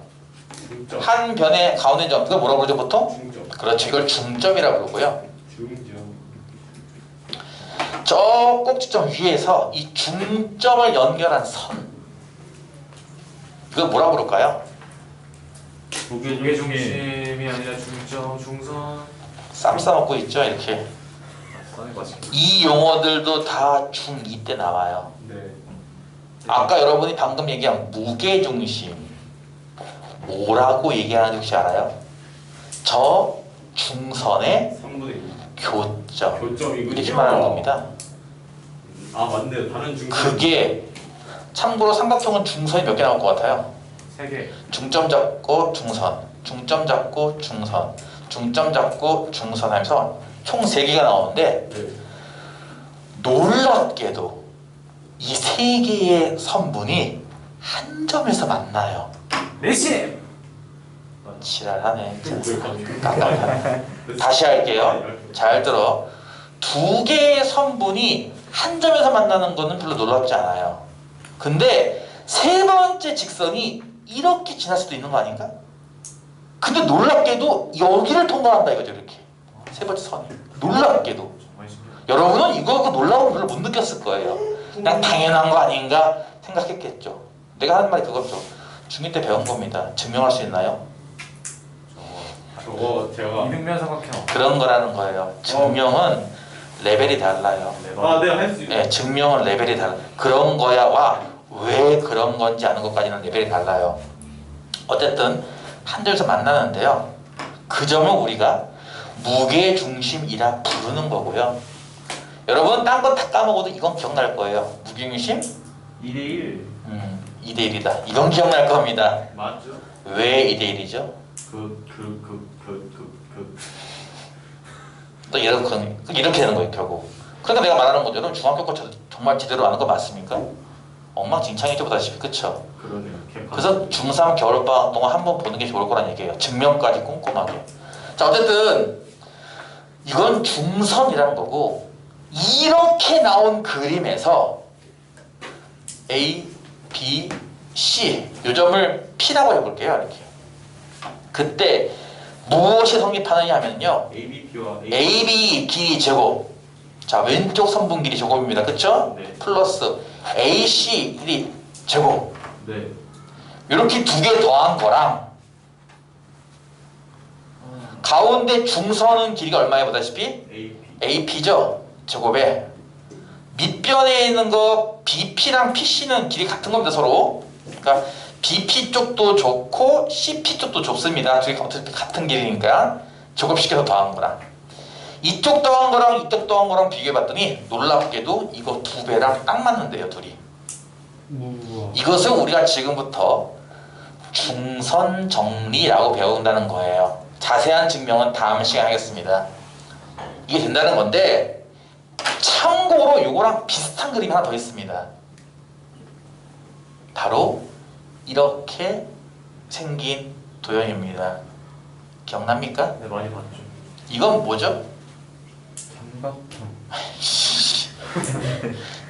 Speaker 3: 중점.
Speaker 2: 한 변의 가운데 있는 점, 그걸 뭐라고 그러죠 보통?
Speaker 3: 중점.
Speaker 2: 그렇죠. 이걸 중점이라고 그러고요.
Speaker 3: 중점.
Speaker 2: 저 꼭지점 위에서 이 중점을 연결한 선, 이걸 뭐라고 그럴까요?
Speaker 3: 무게
Speaker 1: 중심이 아니라 중점, 중선.
Speaker 2: 쌈 싸먹고 있죠 이렇게.
Speaker 1: 써는 거지.
Speaker 2: 이 용어들도 다 중2 때 나와요.
Speaker 3: 네.
Speaker 2: 아까 여러분이 방금 얘기한 무게중심 뭐라고 얘기하는지 혹시 알아요? 저 중선의
Speaker 3: 3분의 2.
Speaker 2: 교점
Speaker 3: 교점이군요.
Speaker 2: 이렇게 말하는 겁니다.
Speaker 3: 아 맞네요. 다른 중점.
Speaker 2: 그게 참고로 삼각형은 중선이 몇 개 나올 것 같아요?
Speaker 1: 3개.
Speaker 2: 중점 잡고 중선, 중점 잡고 중선, 중점 잡고 중선 하면서 총 3개가 나오는데
Speaker 3: 네.
Speaker 2: 놀랍게도 이 3개의 선분이 한 점에서 만나요.
Speaker 1: 내심.
Speaker 2: 지랄하네.
Speaker 3: 왜
Speaker 2: 깜깜하네. 다시 할게요. 잘 들어. 2개의 선분이 한 점에서 만나는 거는 별로 놀랍지 않아요. 근데 세 번째 직선이 이렇게 지날 수도 있는 거 아닌가? 근데 놀랍게도 여기를 통과한다 이거죠. 이렇게 세 번째 선이 놀랍게도
Speaker 1: 정말 신기해.
Speaker 2: 여러분은 이거 그 놀라움을 별로 못 느꼈을 거예요. 그냥 당연한 거 아닌가 생각했겠죠. 내가 하는 말이 그거죠. 중2 때 배운 겁니다. 증명할 수 있나요?
Speaker 3: 저거 제가
Speaker 1: 이등변 삼각형.
Speaker 2: 그런 거라는 거예요. 증명은 레벨이 달라요.
Speaker 3: 아 내가 할 수 있어.
Speaker 2: 네, 증명은 레벨이 달라. 그런 거야와 왜 그런 건지 아는 것까지는 레벨이 달라요. 어쨌든 한 점에서 만나는데요. 그 점을 우리가 무게중심이라 부르는 거고요. 여러분 딴 건 다 까먹어도 이건 기억날 거예요. 무게중심?
Speaker 1: 2대1.
Speaker 2: 2대1이다. 이건 기억날 겁니다.
Speaker 3: 맞죠?
Speaker 2: 왜 2대1이죠? 또 이렇게 되는 거예요 결국. 그러니까 내가 말하는 거죠. 여러분 중학교 거 정말 제대로 아는 거 맞습니까? 엉망진창이죠 보다시피. 그쵸?
Speaker 3: 그러네요.
Speaker 2: 그래서 중3 겨울방학 동안 한번 보는 게 좋을 거란 얘기예요. 증명까지 꼼꼼하게. 자 어쨌든 이건 중선이라는 거고 이렇게 나온 그림에서 A, B, C 요 점을 P라고 해볼게요. 이렇게. 그때 무엇이 성립하느냐 하면요.
Speaker 3: ABP와
Speaker 2: AB 길이 제곱. 자 왼쪽 선분 길이 제곱입니다. 그쵸?
Speaker 3: 네.
Speaker 2: 플러스 AC 길이 제곱.
Speaker 3: 네.
Speaker 2: 이렇게 2개 더한 거랑 가운데 중선은 길이가 얼마에 보다시피?
Speaker 3: AP.
Speaker 2: AP죠? 제곱에 밑변에 있는 거 BP랑 PC는 길이 같은 겁니다, 서로. 그러니까 BP 쪽도 좋고 CP 쪽도 좁습니다. 둘이 어차피 같은 길이니까 제곱시켜서 더한 거랑 이쪽 더한 거랑 이쪽 더한 거랑 비교해봤더니 놀랍게도 이거 2배랑 딱 맞는데요, 둘이.
Speaker 5: 우와.
Speaker 2: 이것을 우리가 지금부터 중선정리라고 배운다는 거예요. 자세한 증명은 다음 시간에 하겠습니다. 이게 된다는 건데 참고로 이거랑 비슷한 그림이 하나 더 있습니다. 바로 이렇게 생긴 도형입니다. 기억납니까?
Speaker 3: 네, 많이 봤죠.
Speaker 2: 이건 뭐죠?
Speaker 5: 삼각형.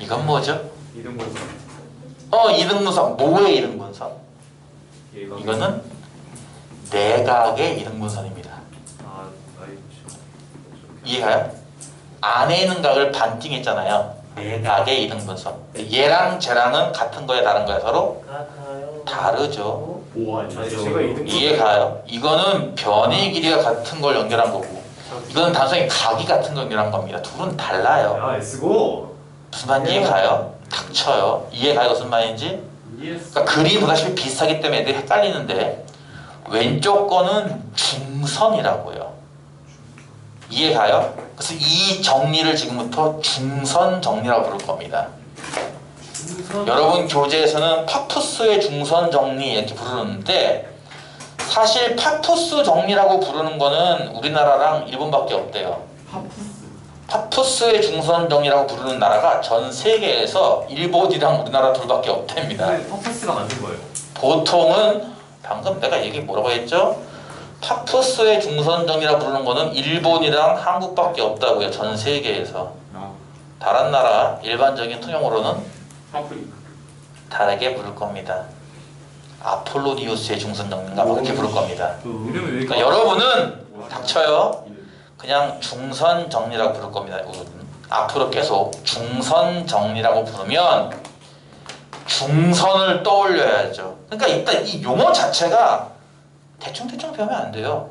Speaker 2: 이건 뭐죠?
Speaker 3: 이등분선.
Speaker 2: 이등분선. 뭐의 이등분선?
Speaker 3: 얘가
Speaker 2: 이거는 내각의 이등분선입니다.
Speaker 3: 아, 아이고.
Speaker 2: 이해가요? 안에 있는 각을 반띵했잖아요. 내각의 이등분선. 얘랑 쟤랑은 같은 거야, 다른 거야, 서로?
Speaker 5: 같아요.
Speaker 2: 다르죠.
Speaker 3: 오, 아니죠. 제가 이등분.
Speaker 2: 이해가요? 이거는 변의 길이가 같은 걸 연결한 거고 이거는 단순히 각이 같은 걸 연결한 겁니다. 둘은 달라요.
Speaker 3: 야, S고.
Speaker 2: 무슨 말인지 이해가요? 닥쳐요. 이해가요? 무슨 말인지?
Speaker 3: ES.
Speaker 2: 그러니까 그림이 보다시피 비슷하기 때문에 애들이 헷갈리는데 왼쪽 거는 중선이라고요. 이해가요? 그래서 이 정리를 지금부터 중선 정리라고 부를 겁니다. 여러분 교재에서는 파푸스의 중선 정리 이렇게 부르는데 사실 파푸스 정리라고 부르는 거는 우리나라랑 일본밖에 없대요. 파푸스의 중선 정리라고 부르는 나라가 전 세계에서 일본이랑 우리나라 둘밖에 없답니다.
Speaker 3: 근데 퍼포스가 만든 거예요.
Speaker 2: 보통은 방금 내가 얘기 뭐라고 했죠? 파푸스의 중선 정리라고 부르는 거는 일본이랑 한국밖에 없다고요. 전 세계에서. 다른 나라 일반적인 통용으로는
Speaker 3: 파프리카.
Speaker 2: 다르게 부를 겁니다. 아폴로니우스의 중선 정리인가 뭐 그렇게 부를 겁니다.
Speaker 3: 이름이 왜
Speaker 2: 그러니까 여러분은 닥쳐요. 그냥 중선 정리라고 부를 겁니다. 앞으로 계속 중선 정리라고 부르면 중선을 떠올려야죠. 그러니까 일단 이 용어 자체가 대충 배우면 안 돼요.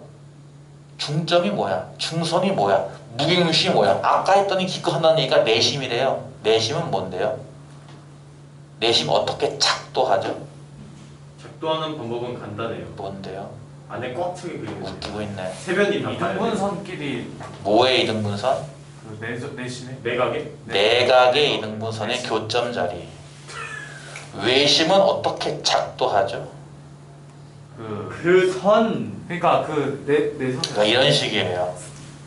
Speaker 2: 중점이 뭐야? 중선이 뭐야? 무게중심이 뭐야? 아까 했더니 기껏 한다는 얘기가 내심이래요. 내심은 뭔데요? 내심 어떻게 작도하죠?
Speaker 3: 작도하는 방법은 간단해요.
Speaker 2: 뭔데요?
Speaker 3: 안에 꽉 차게 그리는 거예요.
Speaker 2: 웃기고 있네.
Speaker 3: 세변이 다 봐야 돼요.
Speaker 1: 이등분선끼리
Speaker 2: 뭐의 이등분선?
Speaker 1: 그 내심에
Speaker 3: 내각에?
Speaker 2: 내각의 이등분선의 교점 자리. 외심은 어떻게 작도하죠?
Speaker 1: 그
Speaker 5: 선.
Speaker 1: 그러니까 그 내선
Speaker 2: 그러니까 이런 식이에요.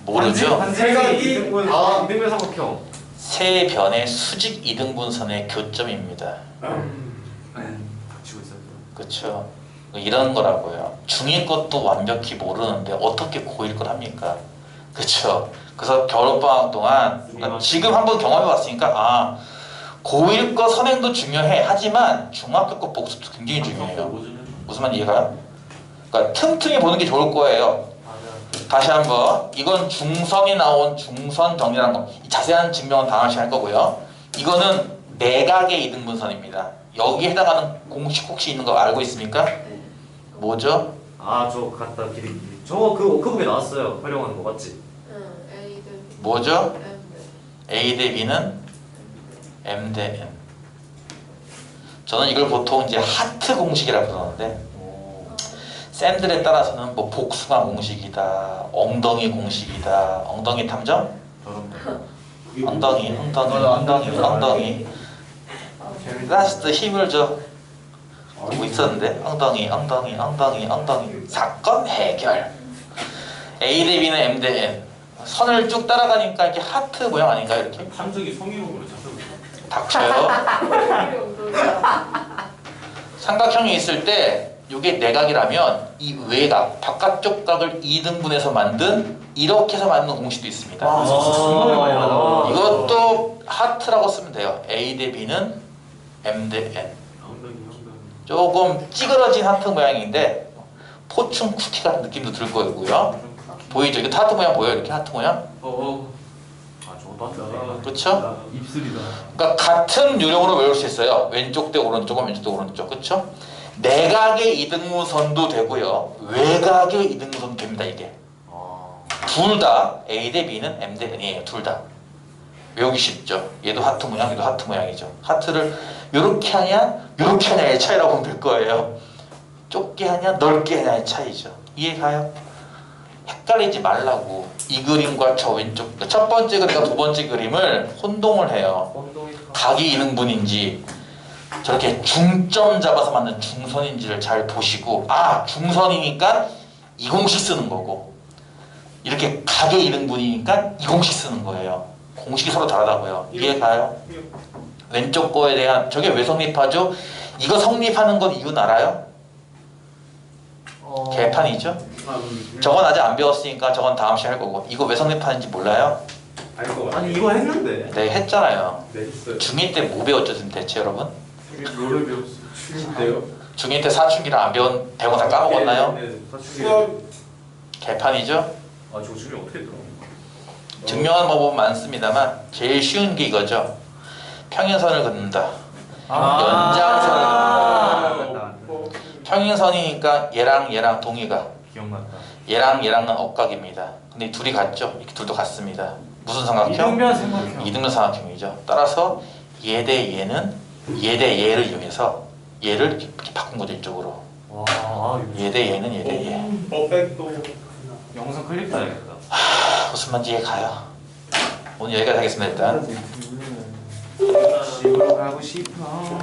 Speaker 2: 모르죠?
Speaker 3: 세각이
Speaker 1: 이등분.
Speaker 3: 이등분 삼각형.
Speaker 2: 세 변의 수직 이등분선의 교점입니다.
Speaker 3: 닥치고 있었어요.
Speaker 2: 그렇죠? 이런 거라고요. 중2 것도 완벽히 모르는데 어떻게 고1 걸 합니까? 그렇죠? 그래서 겨울방학 동안 그러니까 지금 한번 경험해봤으니까 고1 거 선행도 중요해. 하지만 중학교 거 복습도 굉장히 중요해요. 무슨 말인지 이해가요? 그러니까 틈틈이 보는 게 좋을 거예요. 다시 한번 이건 중선이 나온 중선 정리라는 거 자세한 증명은 다음 시간에 할 거고요. 이거는 내각의 이등분선입니다. 여기에 해당하는 공식 혹시 있는 거 알고 있습니까? 뭐죠?
Speaker 6: 저 갖다 길이 저거 그 부분에 나왔어요. 활용하는 거 맞지?
Speaker 7: 응, A들
Speaker 2: 뭐죠?
Speaker 7: M들
Speaker 2: A 대 B는 M 대 N. 저는 이걸 보통 이제 하트 공식이라고 부르는데 쌤들에 따라서는 뭐 복숭아 공식이다, 엉덩이 공식이다, 엉덩이 탐정? 엉덩이. 라스트 힘을 줘. 뭐 있었는데 엉덩이. 사건 해결. A 대 B는 M 대 N. 선을 쭉 따라가니까 이렇게 하트 모양 아닌가 이렇게?
Speaker 3: 탐정이 성희롱으로 잡혀서.
Speaker 2: 닥쳐요. 삼각형이 있을 때 이게 내각이라면 이 외각, 바깥쪽 각을 2등분해서 만든 이렇게 해서 만든 공식도 있습니다.
Speaker 5: 정말 많이 하다.
Speaker 2: 이것도 하트라고 쓰면 돼요. A 대 B는 M 대 N.
Speaker 3: 엉덩이.
Speaker 2: 조금 찌그러진 하트 모양인데 포춘 쿠키 같은 느낌도 들 거고요. 보이죠? 이게 하트 모양 보여요? 이렇게 하트 모양?
Speaker 3: 저거 맞다.
Speaker 2: 그렇죠?
Speaker 5: 입술이다.
Speaker 2: 그러니까 같은 유형으로 외울 수 있어요. 왼쪽 대 오른쪽은 왼쪽 대 오른쪽. 그렇죠? 내각의 이등분선도 되고요. 외각의 이등분선도 됩니다. 이게. 둘 다 A 대 B는 M 대 N이에요. 둘 다. 외우기 쉽죠. 얘도 하트 모양, 얘도 하트 모양이죠. 하트를 요렇게 하냐, 요렇게 하냐의 차이라고 보면 될 거예요. 좁게 하냐, 넓게 하냐의 차이죠. 이해가요? 헷갈리지 말라고. 이 그림과 저 왼쪽, 첫 번째 그림과 두 번째 그림을 혼동을 해요. 각이 이등분인지 저렇게 중점 잡아서 만든 중선인지를 잘 보시고, 아, 중선이니까 이 공식 쓰는 거고, 이렇게 각의 이등분이니까 이 공식 쓰는 거예요. 공식이 서로 다르다고요. 이해가요? 왼쪽 거에 대한, 저게 왜 성립하죠? 이거 성립하는 건 이유는 알아요? 개판이죠? 저건 아직 안 배웠으니까 저건 다음 시간에 할 거고, 이거 왜 성립하는지 몰라요?
Speaker 3: 알것 같아.
Speaker 6: 아니 이거 했는데.
Speaker 2: 네, 했잖아요.
Speaker 3: 네, 했어요.
Speaker 2: 중2 때 뭐 배웠죠, 지금 대체 여러분?
Speaker 1: 롤을 배웠어.
Speaker 3: 추인데요?
Speaker 2: 중2 때 사춘기랑 안 배운 다 까먹었나요?
Speaker 3: 네, 사춘기.
Speaker 6: 수학.
Speaker 2: 개판이죠?
Speaker 6: 아 저거 중요 어떻게 들어?
Speaker 2: 증명하는 방법은 많습니다만 제일 쉬운 게 이거죠. 평행선을 긋는다. 연장선을 긋는다. 평행선이니까 얘랑 동의가,
Speaker 1: 기억났다.
Speaker 2: 얘랑은 억각입니다. 근데 이 둘이 같죠? 이렇게 둘도 같습니다. 무슨 삼각형?
Speaker 1: 이등변 삼각형.
Speaker 2: 이등변 삼각형이죠. 따라서 얘 대 얘는 얘 대 얘를 이용해서 얘를 이렇게 바꾼 거죠, 이쪽으로.
Speaker 6: 와. 아,
Speaker 2: 얘 대 얘는 얘 대 얘.
Speaker 3: 퍼펙토.
Speaker 1: 영상 클립 봐야겠다.
Speaker 2: 무슨 말인지 이해가요? 오늘 여기까지 하겠습니다. 일단.
Speaker 1: 집으로 가고 싶어.